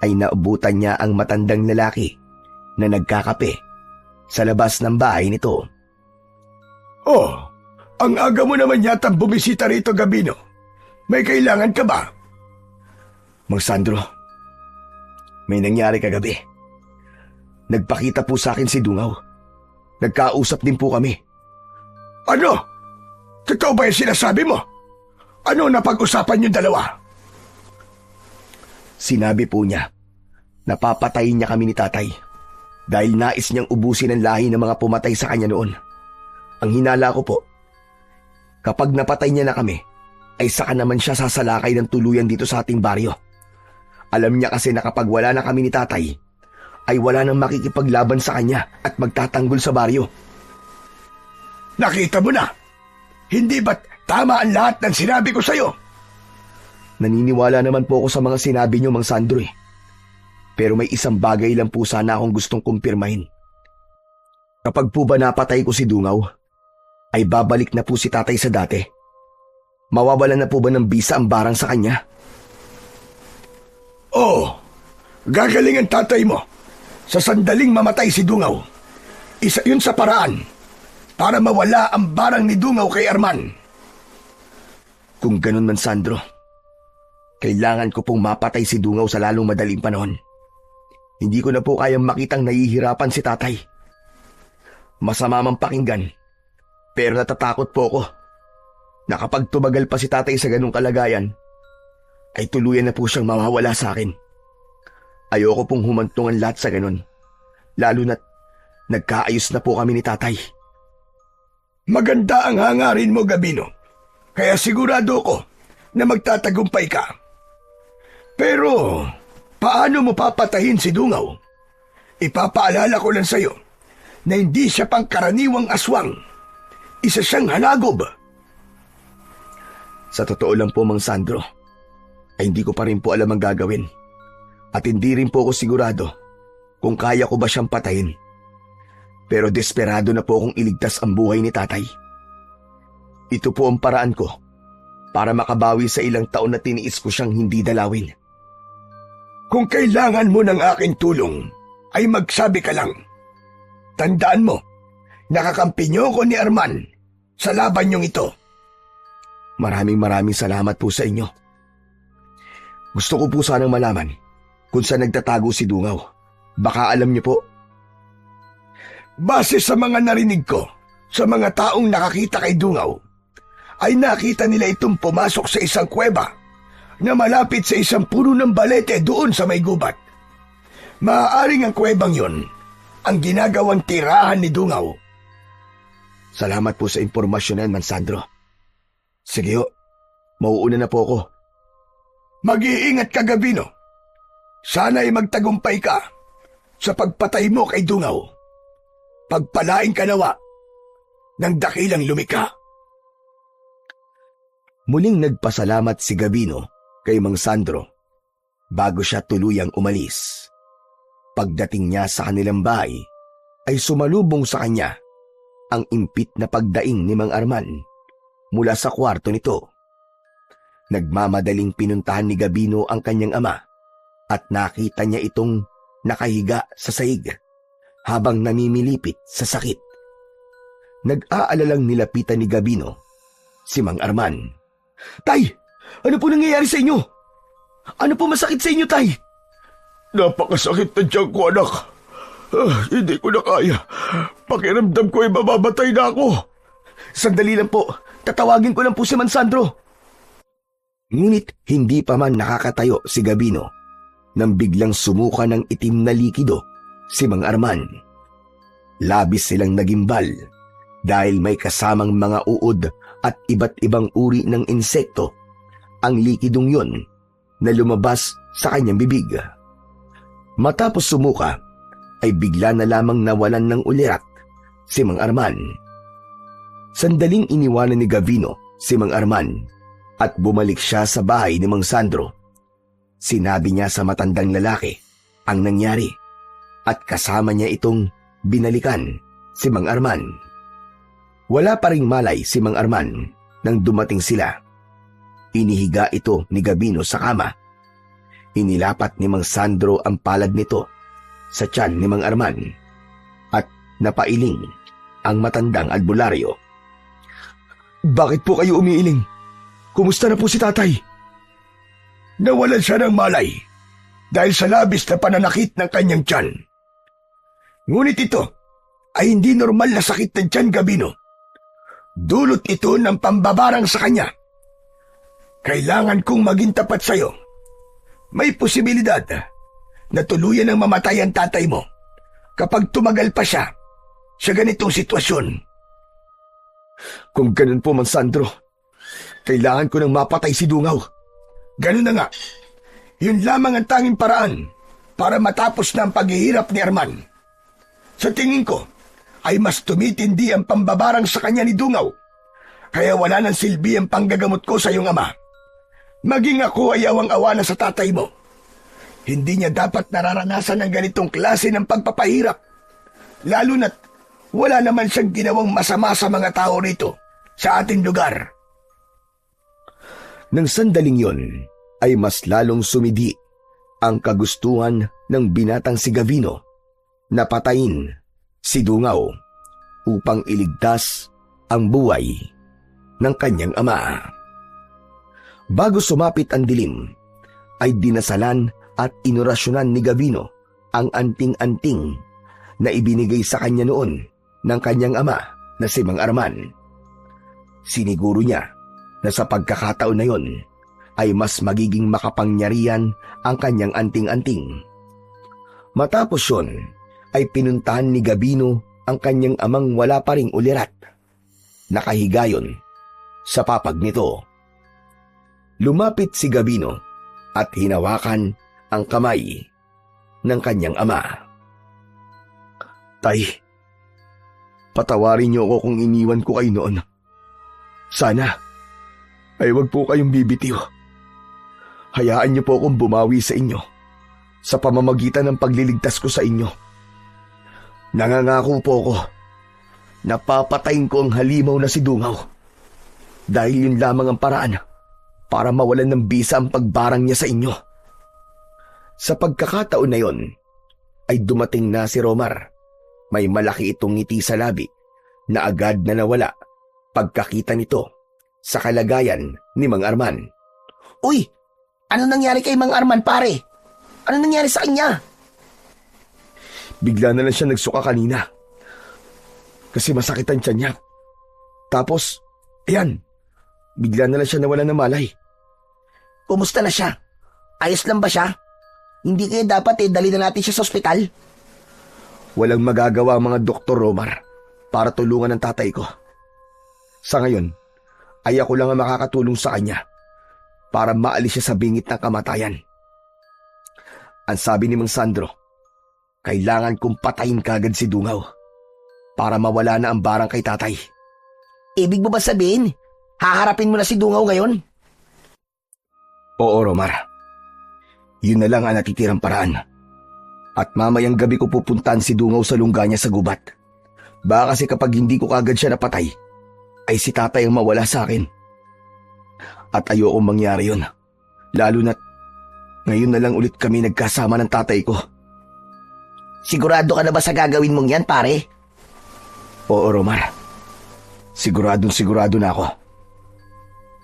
ay naabutan niya ang matandang lalaki na nagkakape sa labas ng bahay nito. Oh, ang aga mo naman yatang bumisita rito, Gabino. May kailangan ka ba? Mang Sandro, may nangyari kagabi. Nagpakita po sa akin si Dungaw. Nagkausap din po kami. Ano? Totoo ba yung sinasabi mo? Ano napag-usapan yung dalawa? Sinabi po niya, napapatayin niya kami ni tatay dahil nais niyang ubusin ang lahi ng mga pumatay sa kanya noon. Ang hinala ko po, kapag napatay niya na kami, ay saka naman siya sasalakay ng tuluyan dito sa ating baryo. Alam niya kasi na kapag wala na kami ni tatay, ay wala nang makikipaglaban sa kanya at magtatanggol sa baryo. Nakita mo na? Hindi ba't tama ang lahat ng sinabi ko sa'yo? Naniniwala naman po ako sa mga sinabi niyo, Mang Sandro eh. Pero may isang bagay lang po sana akong gustong kumpirmahin. Kapag po ba napatay ko si Dungaw, ay babalik na po si tatay sa dati? Mawawalan na po ba ng bisa ang barang sa kanya? Oo, gagaling ang tatay mo sa sandaling mamatay si Dungaw. Isa yun sa paraan para mawala ang barang ni Dungaw kay Arman. Kung ganun man, Sandro, kailangan ko pong mapatay si Dungaw sa lalong madaling panahon. Hindi ko na po kayang makitang nahihirapan si tatay. Masama mang pakinggan, pero natatakot po ako na kapag tumagal pa si tatay sa ganung kalagayan, ay tuluyan na po siyang mawawala sa akin. Ayoko pong humantungan lahat sa ganun, lalo na't nagkaayos na po kami ni tatay. Maganda ang hangarin mo, Gabino. Kaya sigurado ko na magtatagumpay ka. Pero, paano mo papatahin si Dungaw? Ipapaalala ko lang sa'yo na hindi siya pangkaraniwang aswang. Isa siyang hanagob. Sa totoo lang po, Mang Sandro, ay hindi ko pa rin po alam ang gagawin. At hindi rin po ako sigurado kung kaya ko ba siyang patayin. Pero desperado na po akong iligtas ang buhay ni tatay. Ito po ang paraan ko para makabawi sa ilang taon na tiniis ko siyang hindi dalawin. Kung kailangan mo ng aking tulong, ay magsabi ka lang. Tandaan mo, nakakampi niyo ko ni Arman sa laban niyong ito. Maraming salamat po sa inyo. Gusto ko po sanang malaman kung saan nagtatago si Dungaw. Baka alam niyo po. Base sa mga narinig ko, sa mga taong nakakita kay Dungaw, ay nakita nila itong pumasok sa isang kuweba na malapit sa isang puno ng balete doon sa may gubat. Maaaring ang kuwebang yon ang ginagawang tirahan ni Dungaw. Salamat po sa impormasyon na yan, Man Sandro. Sige ho, mauuna na po ako. Mag-iingat ka, Gabino. Sana'y magtagumpay ka sa pagpatay mo kay Dungaw. Pagpalain ka nawa ng dakilang lumika. Muling nagpasalamat si Gabino kay Mang Sandro bago siya tuluyang umalis. Pagdating niya sa kanilang bahay, ay sumalubong sa kanya ang impit na pagdaing ni Mang Arman mula sa kwarto nito. Nagmamadaling pinuntahan ni Gabino ang kanyang ama at nakita niya itong nakahiga sa sahig habang namimilipit sa sakit. Nag-aalalang nilapitan ni Gabino si Mang Arman. Tay, ano po nangyayari sa inyo? Ano po masakit sa inyo, Tay? Napakasakit na tiyan ko, anak. Hindi ko na kaya. Pakiramdam ko ay mamamatay na ako. Sandali lang po. Tatawagin ko lang po si Mansandro. Ngunit hindi pa man nakakatayo si Gabino nang biglang sumuka ng itim na likido si Mang Arman. Labis silang nagimbal dahil may kasamang mga uod at iba't ibang uri ng insekto ang likidong yun na lumabas sa kanyang bibig. Matapos sumuka, ay bigla na lamang nawalan ng ulirat si Mang Arman. Sandaling iniwanan ni Gavino si Mang Arman at bumalik siya sa bahay ni Mang Sandro. Sinabi niya sa matandang lalaki ang nangyari at kasama niya itong binalikan si Mang Arman. Wala pa ring malay si Mang Arman nang dumating sila. Inihiga ito ni Gabino sa kama. Inilapat ni Mang Sandro ang palad nito sa tiyan ni Mang Arman at napailing ang matandang albularyo. Bakit po kayo umiiling? Kumusta na po si tatay? Nawalan siya ng malay dahil sa labis na pananakit ng kanyang tiyan. Ngunit ito ay hindi normal na sakit ng tiyan, Gabino. Dulot ito ng pambabarang sa kanya. Kailangan kong maging tapat sa'yo. May posibilidad na tuluyan ang mamatay ang tatay mo kapag tumagal pa siya sa ganitong sitwasyon. Kung ganun po, Mang Sandro, kailangan ko nang mapatay si Dungaw. Ganun na nga. Yun lamang ang tanging paraan para matapos na ang paghihirap ni Arman. Sa tingin ko, ay mas tumitindi ang pambabarang sa kanya ni Dungaw. Kaya wala nang silbi ang panggagamot ko sa iyong ama. Maging ako ay awang-awa na sa tatay mo. Hindi niya dapat nararanasan ng ganitong klase ng pagpapahirap. Lalo na't wala naman siyang ginawang masama sa mga tao rito sa ating lugar. Nang sandaling yon ay mas lalong sumidi ang kagustuhan ng binatang si Gavino na patayin si Dungaw upang iligtas ang buhay ng kanyang ama. Bago sumapit ang dilim, ay dinasalan at inorasyonan ni Gavino ang anting-anting na ibinigay sa kanya noon ng kanyang ama na si Mang Arman. Siniguro niya na sa pagkakataon na yon ay mas magiging makapangyarihan ang kanyang anting-anting. Matapos yon ay pinuntahan ni Gabino ang kanyang amang wala pa ring ulirat. Nakahiga yon sa papag nito. Lumapit si Gabino at hinawakan ang kamay ng kanyang ama. Tay, patawarin niyo ako kung iniwan ko kayo noon. Sana ay wag po kayong bibitiw. Hayaan niyo po akong bumawi sa inyo sa pamamagitan ng pagliligtas ko sa inyo. Nangangako po ako na papatayin ko ang halimaw na si Dungaw dahil yun lamang ang paraan para mawalan ng bisa ang pagbarang niya sa inyo. Sa pagkakataon na yon, ay dumating na si Romar. May malaki itong ngiti sa labi na agad na nawala pagkakita nito sa kalagayan ni Mang Arman. Uy! Ano nangyari kay Mang Arman, pare? Ano nangyari sa kanya? Bigla na lang siya nagsuka kanina kasi masakit ang tiyan niya. Tapos, ayan, bigla na lang siya nawala ng malay. Kumusta na siya? Ayos lang ba siya? Hindi kaya dapat dali na natin siya sa ospital? Walang magagawa ang mga doktor, Romar, para tulungan ang tatay ko. Sa ngayon, ay ako lang ang makakatulong sa kanya para maalis siya sa bingit ng kamatayan. Ang sabi ni Mang Sandro, kailangan kong patayin kagad si Dungaw para mawala na ang barang kay tatay. Ibig mo ba sabihin, haharapin mo na si Dungaw ngayon? Oo, Romar. Yun na lang ang natitirang paraan. At mamayang gabi ko pupuntahan si Dungaw sa lungga niya sa gubat. Baka kasi kapag hindi ko kagad siya napatay, ay si tatay ang mawala sa akin. At ayokong mangyari yun. Lalo na't ngayon na lang ulit kami nagkasama ng tatay ko. Sigurado ka na ba sa gagawin mong yan, pare? Oo, Romar. Siguradong sigurado na ako.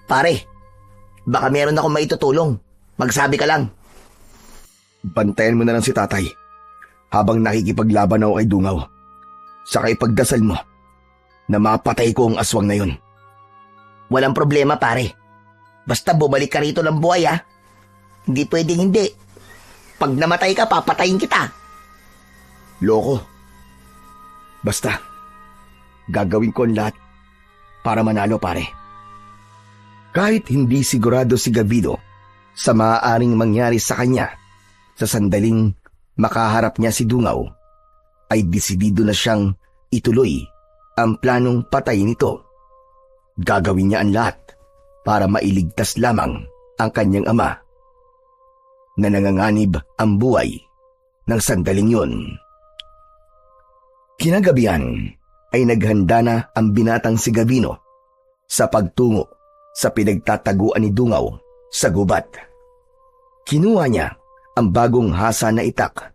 Pare, baka meron akong maitutulong. Magsabi ka lang. Bantayan mo na lang si tatay habang nakikipaglaban ako kay Dungaw. Saka ipagdasal mo na mapatay ko ang aswang na yun. Walang problema, pare. Basta bumalik ka rito ng buhay, ha? Hindi pwedeng hindi. Pag namatay ka, papatayin kita. Loko. Basta, gagawin ko ang lahat para manalo, pare. Kahit hindi sigurado si Gavino sa maaaring mangyari sa kanya sa sandaling makaharap niya si Dungaw, ay desidido na siyang ituloy ang planong patayin ito. Gagawin niya ang lahat para mailigtas lamang ang kanyang ama na nanganganib ang buhay ng sandaling yun. Kinagabihan ay naghanda na ang binatang si Gavino sa pagtungo sa pinagtataguan ni Dungaw sa gubat. Kinuha niya ang bagong hasa na itak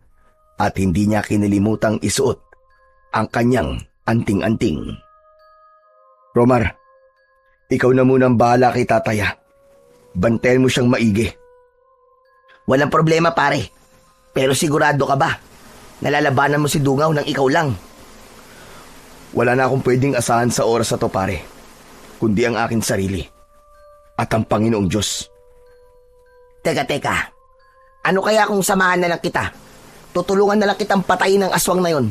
at hindi niya kinilimutang isuot ang kanyang anting-anting. Romar, ikaw na munang bahala kay tataya. Bantayan mo siyang maigi. Walang problema, pare. Pero sigurado ka ba? Nalalabanan mo si Dungaw nang ikaw lang. Wala na akong pwedeng asahan sa oras na to, pare, kundi ang aking sarili at ang Panginoong Diyos. Teka. Ano kaya kung samahan na lang kita? Tutulungan na lang kitang patayin ng aswang na yon.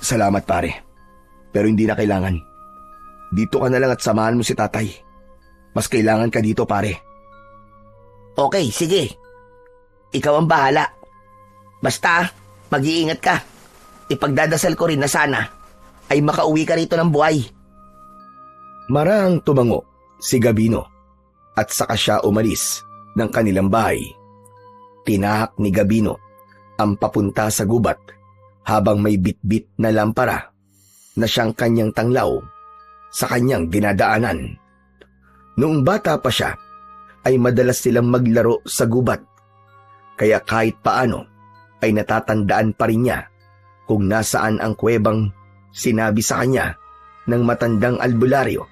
Salamat, pare. Pero hindi na kailangan. Dito ka na lang at samahan mo si tatay. Mas kailangan ka dito, pare. Okay, sige. Ikaw ang bahala. Basta, mag-iingat ka. Ipagdadasal ko rin na sana ay makauwi ka rito ng buhay. Marang tumango si Gavino at saka siya umalis ng kanilang bahay. Tinahak ni Gavino ang papunta sa gubat habang may bitbit na lampara na siyang kanyang tanglaw sa kanyang dinadaanan. Noong bata pa siya ay madalas silang maglaro sa gubat, kaya kahit paano ay natatandaan pa rin niya kung nasaan ang kuwebang sinabi sa kanya ng matandang albularyo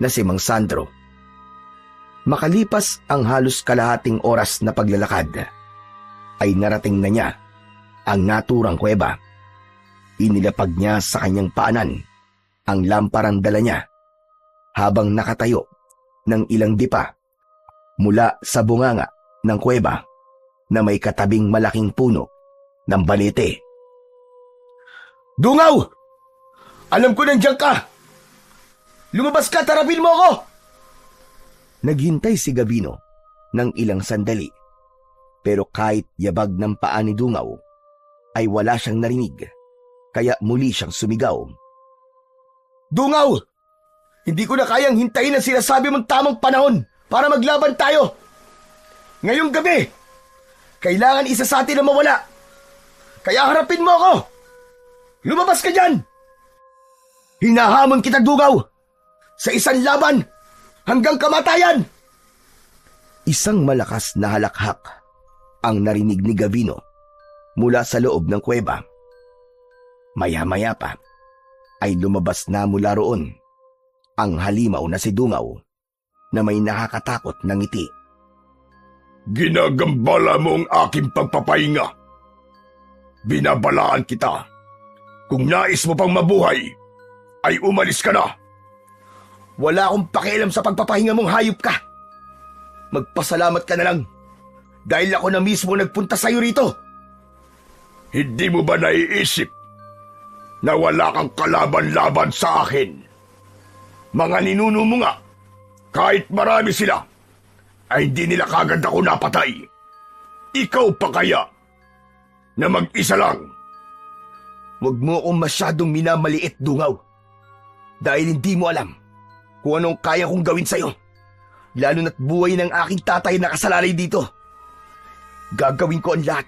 na si Mang Sandro. Makalipas ang halos kalahating oras na paglalakad, ay narating na niya ang naturang kuweba. Inilapag niya sa kanyang paanan ang lamparang dala niya habang nakatayo ng ilang dipa mula sa bunganga ng kuweba na may katabing malaking puno ng balete. Dungaw! Alam ko nandiyan ka! Lumabas ka, tarapin mo ako! Naghintay si Gavino ng ilang sandali, pero kahit yabag ng paa ni Dungaw ay wala siyang narinig, kaya muli siyang sumigaw. Dungaw! Hindi ko na kayang hintayin ang sinasabi mong tamang panahon para maglaban tayo! Ngayong gabi, kailangan isa sa atin na mawala. Kaya harapin mo ako! Lumabas ka dyan! Hinahamon kita, Dungaw! Sa isang laban hanggang kamatayan! Isang malakas na halakhak ang narinig ni Gavino mula sa loob ng kuweba. Maya-maya pa ay lumabas na mula roon ang halimaw na si Dungaw na may nakakatakot na ngiti. Ginagambala mo ang aking pagpapahinga. Binabalaan kita. Kung nais mo pang mabuhay, ay umalis ka na. Wala akong pakialam sa pagpapahinga mong hayop ka. Magpasalamat ka na lang dahil ako na mismo nagpunta sa'yo rito. Hindi mo ba naiisip na wala kang kalaban-laban sa akin? Mga ninuno mo nga, kahit marami sila, ay hindi nila kagad ako napatay. Ikaw pa kaya na mag-isa lang? Huwag mo akong masyadong minamaliit, Dungaw. Dahil hindi mo alam kung anong kaya kong gawin sa'yo. Lalo na't buhay ng aking tatay na nakasalalay dito. Gagawin ko ang lahat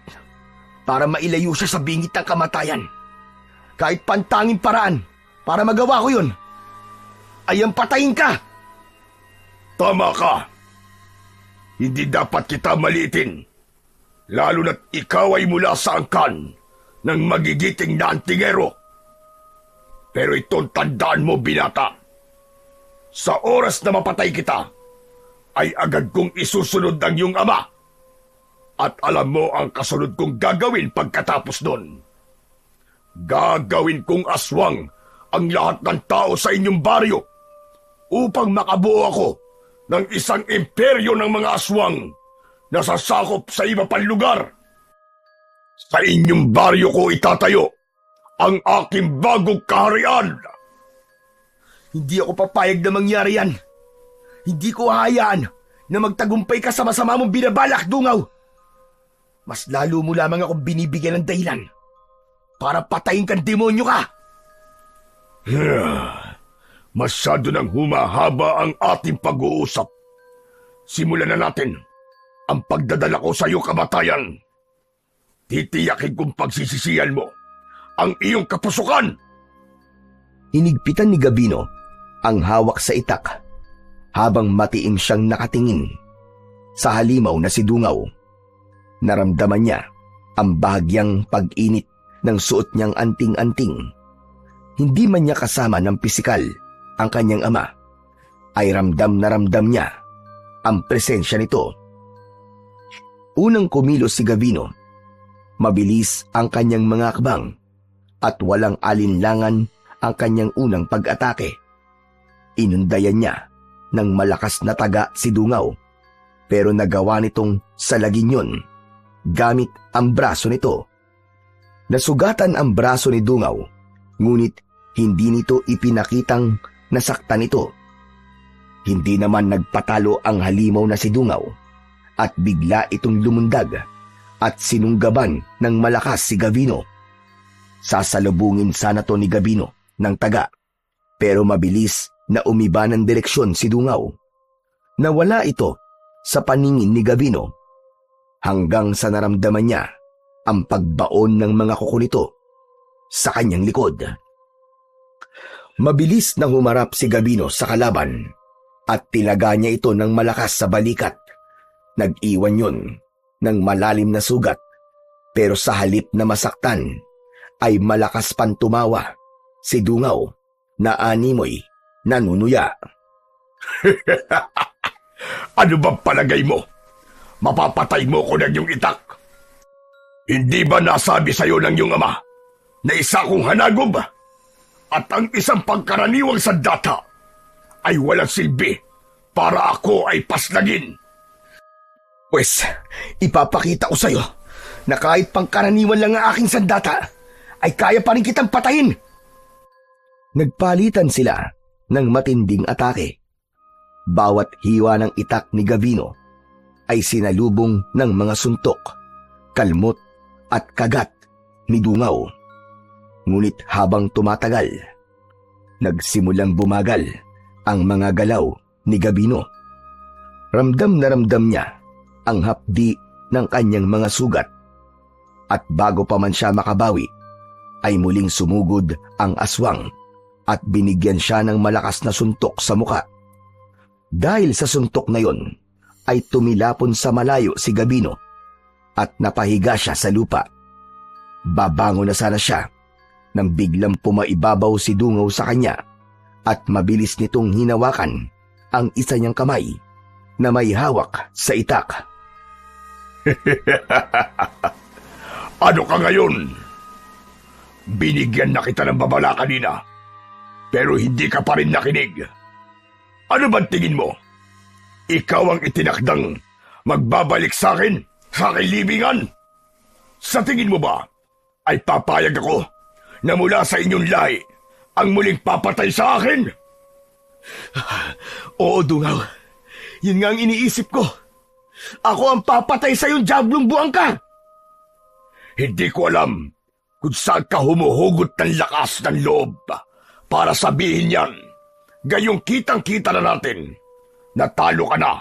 para mailayo siya sa bingit ng kamatayan. Kahit pantanging paraan para magawa ko yun, ay ang patayin ka! Tama ka! Hindi dapat kita maliitin, lalo na't ikaw ay mula sa angkan ng magigiting na antingero. Pero itong tandaan mo, binata. Sa oras na mapatay kita, ay agad kong isusunod ang iyong ama. At alam mo ang kasunod kong gagawin pagkatapos nun. Gagawin kong aswang ang lahat ng tao sa inyong baryo upang makabuo ako ng isang imperyo ng mga aswang na sasakop sa iba pang lugar. Sa inyong baryo ko itatayo ang aking bagong kaharian. Hindi ako papayag na mangyari yan. Hindi ko hahayaan na magtagumpay ka sa masama mong binabalak, Dungaw. Mas lalo mo lamang akong binibigyan ng dahilan para patayin kang demonyo ka. Masyado nang humahaba ang ating pag-uusap. Simulan na natin ang pagdadala ko sa iyong kamatayan. Titiyakin kong pagsisisihan mo ang iyong kapusukan. Hinigpitan ni Gabino ang hawak sa itak habang matiim siyang nakatingin sa halimaw na si Dungaw. Naramdaman niya ang bahagyang pag-init ng suot niyang anting-anting. Hindi man niya kasama ng pisikal ang kanyang ama, ay ramdam na ramdam niya ang presensya nito. Unang kumilos si Gabino. Mabilis ang kanyang mga akbang at walang alinlangan ang kanyang unang pag-atake. Inundayan niya ng malakas na taga si Dungaw, pero nagawa nitong salagin yun gamit ang braso nito. Nasugatan ang braso ni Dungaw, ngunit hindi nito ipinakitang nasaktan ito. Hindi naman nagpatalo ang halimaw na si Dungaw at bigla itong lumundag at sinunggaban ng malakas si Gabino. Sasalubungin sana to ni Gabino ng taga, pero mabilis na umiba ng direksyon si Dungaw. Nawala ito sa paningin ni Gabino hanggang sa naramdaman niya ang pagbaon ng mga kuko nito sa kanyang likod. Mabilis na humarap si Gabino sa kalaban at tilaga niya ito ng malakas sa balikat. Nag-iwan yun ng malalim na sugat, pero sa halip na masaktan ay malakas pang tumawa si Dungaw na animoy nanunuya. Ano bang palagay mo? Mapapatay mo ko ng iyong itak? Hindi ba nasabi sa iyo ng iyong ama na isa kong hanagob at ang isang pangkaraniwang sandata ay walang silbi para ako ay paslagin? Pwes, ipapakita ko sa'yo na kahit pangkaraniwan lang ang aking sandata, ay kaya pa rin kitang patayin. Nagpalitan sila ng matinding atake. Bawat hiwa ng itak ni Gabino ay sinalubong ng mga suntok, kalmot at kagat ni Dungaw. Ngunit habang tumatagal, nagsimulang bumagal ang mga galaw ni Gabino. Ramdam na ramdam niya ang hapdi ng kanyang mga sugat, at bago pa man siya makabawi, ay muling sumugod ang aswang at binigyan siya ng malakas na suntok sa muka. Dahil sa suntok na yon, ay tumilapon sa malayo si Gabino at napahiga siya sa lupa. Babango na sana siya nang biglang pumaibabaw si Dungaw sa kanya at mabilis nitong hinawakan ang isa niyang kamay na may hawak sa itak. Ano ka ngayon? Binigyan na kita ng babala kanina, pero hindi ka pa rin nakinig. Ano bang tingin mo? Ikaw ang itinakdang magbabalik sa akin sa aking libingan? Sa tingin mo ba ay papayag ako na mula sa inyong lahi ang muling papatay sa akin? Oo, Dungaw. Yun nga ang iniisip ko. Ako ang papatay sa iyong diablong buwang ka. Hindi ko alam kung saan ka humuhugot ng lakas ng loob para sabihin yan. Gayong kitang-kita na natin na talo ka na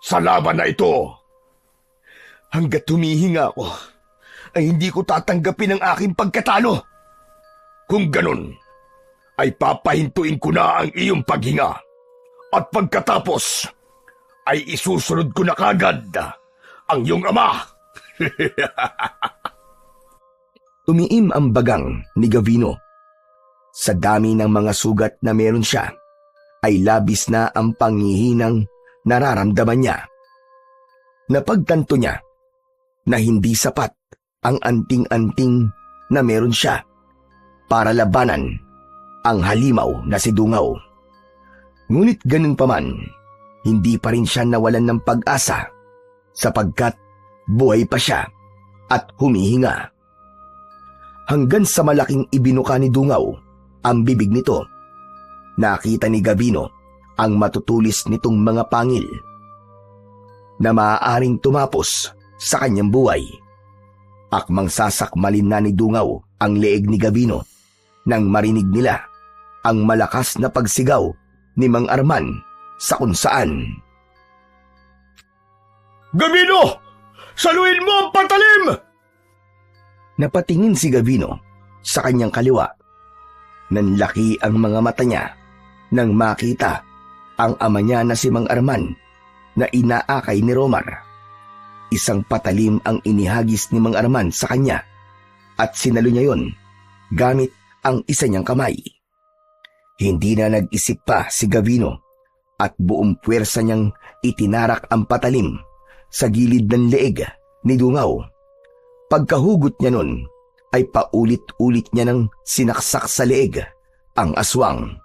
sa laban na ito. Hanggat humihinga ako, ay hindi ko tatanggapin ang aking pagkatalo. Kung ganun, ay papahintuin ko na ang iyong paghinga. At pagkatapos, ay isusunod ko na kagad ang iyong ama. Tumiim ang bagang ni Gabino. Sa dami ng mga sugat na meron siya, ay labis na ang panghihinang nararamdaman niya. Napagtanto niya na hindi sapat ang anting-anting na meron siya para labanan ang halimaw na si Dungaw. Ngunit ganun pa man, hindi pa rin siya nawalan ng pag-asa sapagkat buhay pa siya at humihinga. Hanggang sa malaking ibinuka ni Dungaw ang bibig nito, nakita ni Gavino ang matutulis nitong mga pangil na maaaring tumapos sa kanyang buhay. Akmang sasakmalin na ni Dungaw ang leeg ni Gavino nang marinig nila ang malakas na pagsigaw ni Mang Arman sa kung saan. Gavino! Saluhin mo ang patalim! Napatingin si Gavino sa kanyang kaliwa. Nanlaki ang mga mata niya nang makita ang ama niya na si Mang Arman na inaakay ni Romar. Isang patalim ang inihagis ni Mang Arman sa kanya at sinalo niya yon gamit ang isa niyang kamay. Hindi na nag-isip pa si Gavino at buong puwersa niyang itinarak ang patalim sa gilid ng leeg ni Dungaw. Pagkahugot niya nun ay paulit-ulit niya nang sinaksak sa leeg ang aswang.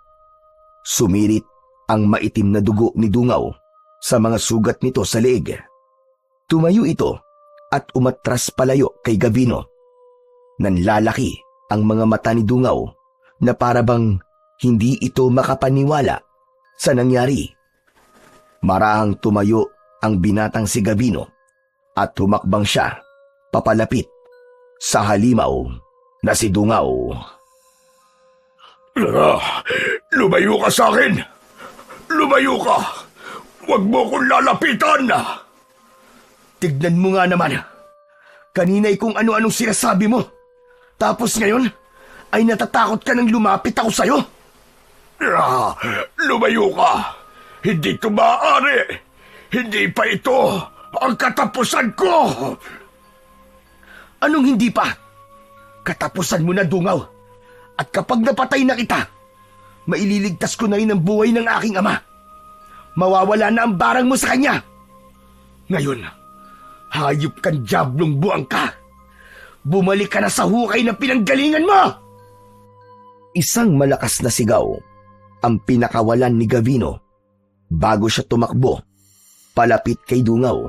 Sumirit ang maitim na dugo ni Dungaw sa mga sugat nito sa leeg. Tumayo ito at umatras palayo kay Gavino. Nanlalaki ang mga mata ni Dungaw na parabang hindi ito makapaniwala sa nangyari. Marahang tumayo ang binatang si Gavino at humakbang siya papalapit sa halimaw na si Dungaw. Lumayo ka sa akin! Lumayo ka! Huwag mo kong lalapitan! Tignan mo nga naman. Kanina'y kung ano-anong sinasabi mo. Tapos ngayon ay natatakot ka nang lumapit ako sa'yo. Lumayo ka! Hindi ito maaari! Hindi pa ito ang katapusan ko! Anong hindi pa? Katapusan mo na, Dungaw. At kapag napatay na kita, maililigtas ko na rin ang buhay ng aking ama. Mawawala na ang barang mo sa kanya. Ngayon, hayop kang diablong buang ka. Bumalik ka na sa hukay na pinanggalingan mo! Isang malakas na sigaw ang pinakawalan ni Gavino bago siya tumakbo palapit kay Dungaw.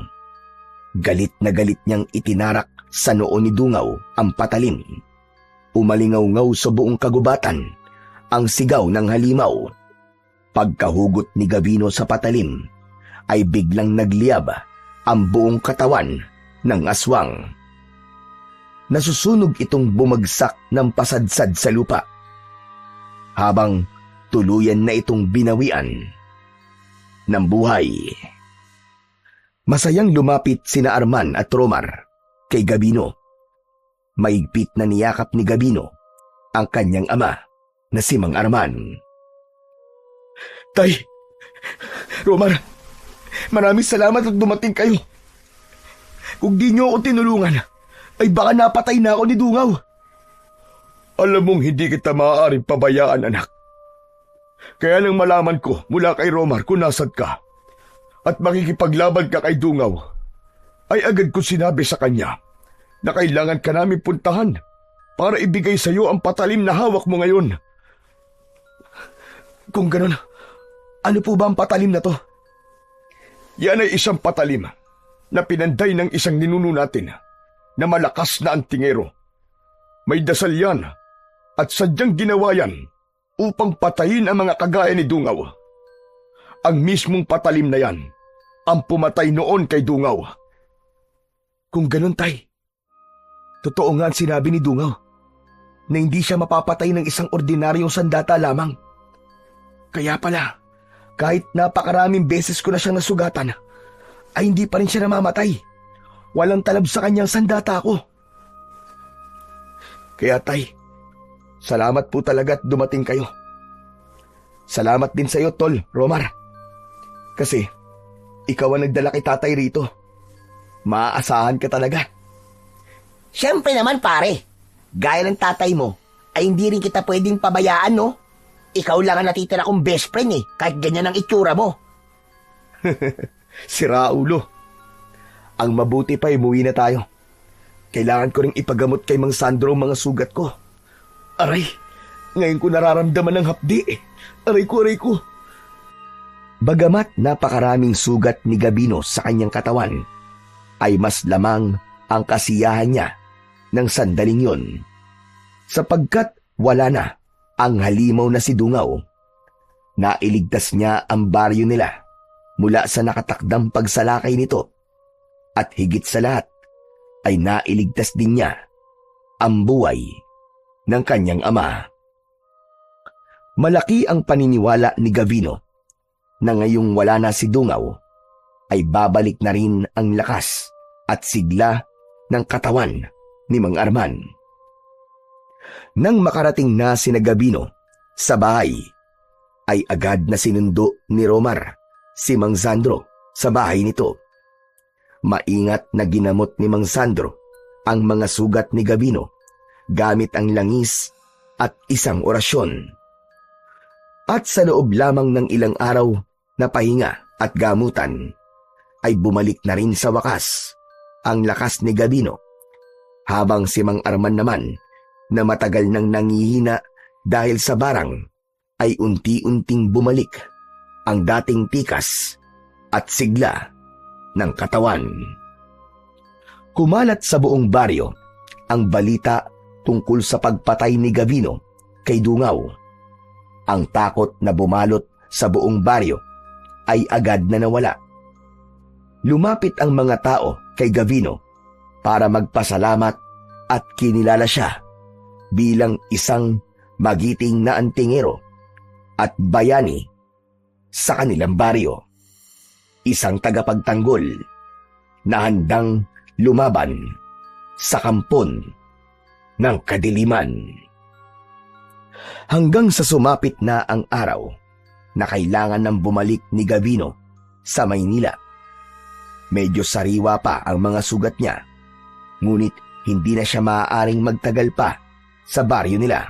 Galit na galit niyang itinarak sa noo ni Dungaw ang patalim. Umalingaw-ngaw sa buong kagubatan ang sigaw ng halimaw. Pagkahugot ni Gavino sa patalim ay biglang nagliyab ang buong katawan ng aswang. Nasusunog itong bumagsak ng pasadsad sa lupa habang tuluyan na itong binawian ng buhay. Masayang lumapit sina Arman at Romar kay Gavino. Maigpit na niyakap ni Gavino ang kanyang ama na si Mang Arman. Tay! Romar! Maraming salamat at dumating kayo. Kung di niyo ako tinulungan, ay baka napatay na ako ni Dungaw. Alam mong hindi kita maaaring pabayaan, anak. Kaya nang malaman ko mula kay Romar kung nasad ka at makikipaglaban ka kay Dungaw, ay agad ko sinabi sa kanya na kailangan ka namin puntahan para ibigay sa iyo ang patalim na hawak mo ngayon. Kung ganun, ano po ba ang patalim na to? Yan ay isang patalim na pinanday ng isang ninuno natin na malakas na antingero. May dasal yan at sadyang ginawa yan upang patayin ang mga kagaya ni Dungaw. Ang mismong patalim na yan ang pumatay noon kay Dungaw. Kung ganun, tay, totoo nga ang sinabi ni Dungaw na hindi siya mapapatay ng isang ordinaryong sandata lamang. Kaya pala, kahit napakaraming beses ko na siyang nasugatan, ay hindi pa rin siya namamatay. Walang talab sa kanyang sandata ko. Kaya tay, salamat po talaga at dumating kayo. Salamat din sa iyo, Tol, Romar. Kasi, ikaw ang nagdala kay tatay rito. Maaasahan ka talaga. Siyempre naman, pare. Gaya ng tatay mo, ay hindi rin kita pwedeng pabayaan, no? Ikaw lang ang natitira kong best friend, eh, kahit ganyan ang itsura mo. Sira ulo. Ang mabuti pa umuwi na tayo. Kailangan ko ring ipagamot kay Mang Sandro ang mga sugat ko. Aray, ngayon ko nararamdaman ng hapdi. Aray ko. Bagamat napakaraming sugat ni Gabino sa kanyang katawan, ay mas lamang ang kasiyahan niya ng sandaling yon. Sapagkat wala na ang halimaw na si Dungaw, nailigtas niya ang baryo nila mula sa nakatakdang pagsalakay nito, at higit sa lahat ay nailigtas din niya ang buhay ng kanyang ama. Malaki ang paniniwala ni Gavino na ngayong wala na si Dungaw ay babalik na rin ang lakas at sigla ng katawan ni Mang Arman. Nang makarating na sina Gabino sa bahay, ay agad na sinundo ni Romar si Mang Sandro sa bahay nito. Maingat na ginamot ni Mang Sandro ang mga sugat ni Gabino gamit ang langis at isang orasyon. At sa loob lamang ng ilang araw na pahinga at gamutan, ay bumalik na rin sa wakas ang lakas ni Gabino, habang si Mang Arman naman na matagal nang nangihina dahil sa barang ay unti-unting bumalik ang dating tikas at sigla ng katawan. Kumalat sa buong baryo ang balita tungkol sa pagpatay ni Gabino kay Dungaw. Ang takot na bumalot sa buong baryo ay agad na nawala. Lumapit ang mga tao kay Gabino para magpasalamat at kinilala siya bilang isang magiting na antingero at bayani sa kanilang baryo. Isang tagapagtanggol na handang lumaban sa kampon ng kadiliman. Hanggang sa sumapit na ang araw na kailangan nang bumalik ni Gabino sa Maynila. Medyo sariwa pa ang mga sugat niya, ngunit hindi na siya maaaring magtagal pa sa baryo nila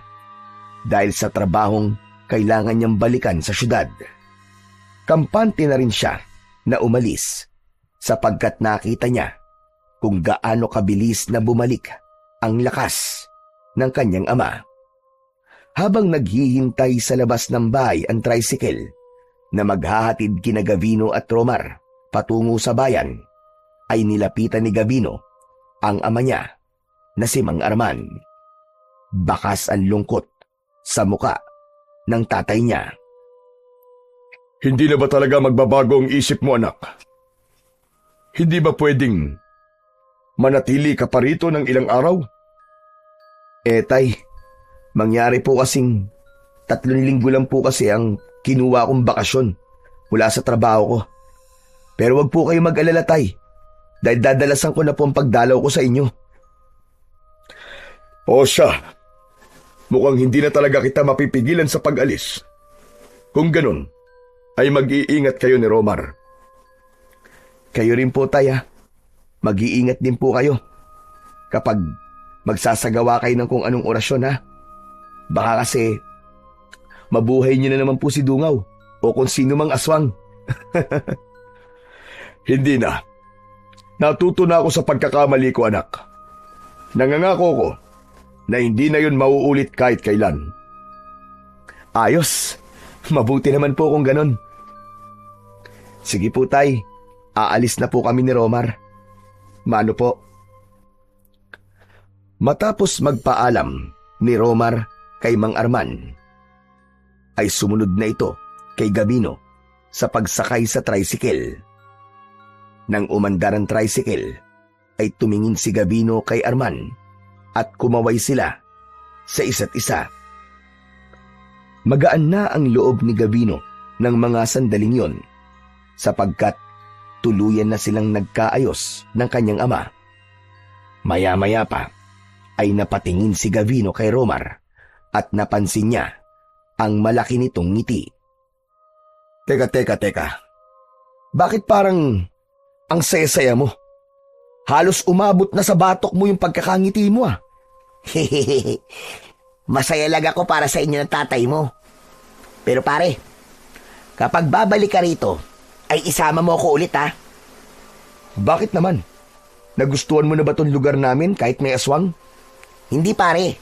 dahil sa trabahong kailangan niyang balikan sa syudad. Kampante na rin siya na umalis sapagkat nakita niya kung gaano kabilis na bumalik ang lakas ng kanyang ama. Habang naghihintay sa labas ng bahay ang tricycle na maghahatid kina Gabino at Romar patungo sa bayan, ay nilapitan ni Gabino ang ama niya na si Mang Arman. Bakas ang lungkot sa muka ng tatay niya. Hindi na ba talaga magbabago ang isip mo, anak? Hindi ba pwedeng manatili ka pa rito ng ilang araw? Tay, mangyari po kasing 3 linggo lang po kasi ang kinuha kong bakasyon mula sa trabaho ko. Pero wag po kayo mag-alala, tay, dahil dadalasan ko na po ang pagdalaw ko sa inyo. O siya, mukhang hindi na talaga kita mapipigilan sa pag-alis. Kung ganun, ay mag-iingat kayo ni Romar. Kayo rin po, tay, ha? Mag-iingat din po kayo kapag magsasagawa kayo ng kung anong orasyon, ha? Baka kasi mabuhay niyo na naman po si Dungaw o kung sino mang aswang. Hindi na. Natuto na ako sa pagkakamali ko, anak. Nangangako ko na hindi na yun mauulit kahit kailan. Ayos. Mabuti naman po kung ganon. Sige po, tay. Aalis na po kami ni Romar. Mano po? Matapos magpaalam ni Romar kay Mang Arman, ay sumunod na ito kay Gabino sa pagsakay sa tricycle. Nang umandar ang tricycle, ay tumingin si Gabino kay Arman at kumaway sila sa isa't isa. Magaan na ang loob ni Gabino ng mga sandaling yon sapagkat tuluyan na silang nagkaayos ng kanyang ama. Maya-maya pa ay napatingin si Gabino kay Romar at napansin niya ang malaki nitong ngiti. Teka. Bakit parang ang saya-saya mo? Halos umabot na sa batok mo yung pagkakangiti mo, ah. Masaya lang ako para sa inyo ng tatay mo. Pero pare, kapag babalik ka rito, ay isama mo ako ulit ha. Bakit naman? Nagustuhan mo na ba tong lugar namin kahit may aswang? Hindi pare.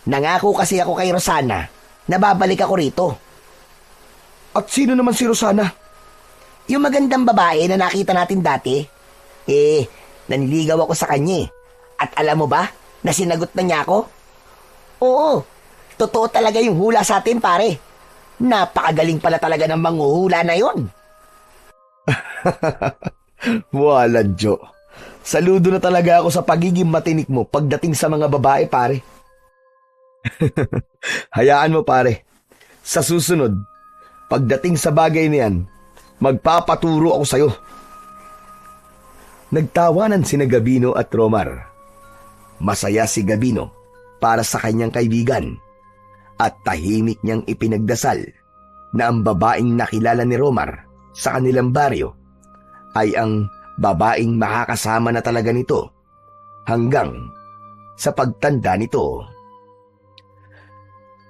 Nangako kasi ako kay Rosana na babalik ako rito. At sino naman si Rosana? Yung magandang babae na nakita natin dati. Naniligaw ako sa kanya eh. At alam mo ba na sinagot na niya ako? Oo, totoo talaga yung hula sa atin pare. Napakagaling pala talaga ng manghuhula na yon. Wala, Jo. Saludo na talaga ako sa pagiging matinik mo pagdating sa mga babae, pare. Hayaan mo, pare. Sa susunod, pagdating sa bagay niyan, magpapaturo ako sa'yo. Nagtawanan sina Gabino at Romar. Masaya si Gabino para sa kanyang kaibigan at tahimik niyang ipinagdasal na ang babaeng nakilala ni Romar sa kanilang baryo ay ang babaeng makakasama na talaga nito hanggang sa pagtanda nito.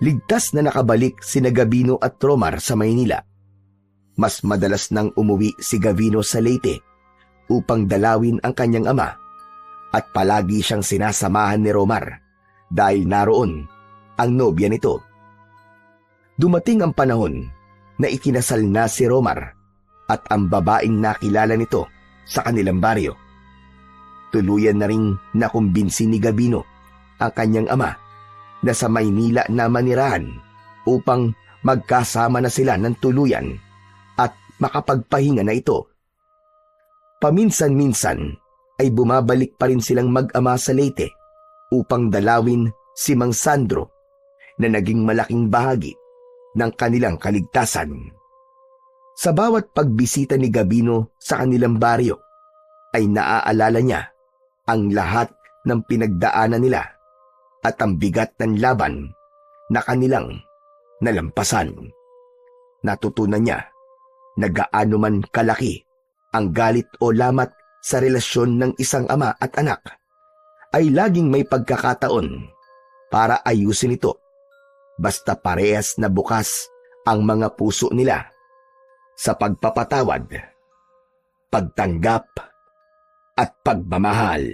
Ligtas na nakabalik sina Gabino at Romar sa Maynila. Mas madalas nang umuwi si Gabino sa Leyte upang dalawin ang kanyang ama at palagi siyang sinasamahan ni Romar dahil naroon ang nobya nito. Dumating ang panahon na ikinasal na si Romar at ang babaeng nakilala nito sa kanilang baryo. Tuluyan na ring nakumbinsi ni Gabino ang kanyang ama na sa Maynila na manirahan upang magkasama na sila ng tuluyan at makapagpahinga na ito. Paminsan-minsan ay bumabalik pa rin silang mag-ama sa Leyte upang dalawin si Mang Sandro na naging malaking bahagi ng kanilang kaligtasan. Sa bawat pagbisita ni Gabino sa kanilang baryo ay naaalala niya ang lahat ng pinagdaanan nila at ang bigat ng laban na kanilang nalampasan. Natutunan niya na gaano man kalaki ang galit o lamat sa relasyon ng isang ama at anak, ay laging may pagkakataon para ayusin ito basta parehas na bukas ang mga puso nila sa pagpapatawad, pagtanggap at pagmamahal.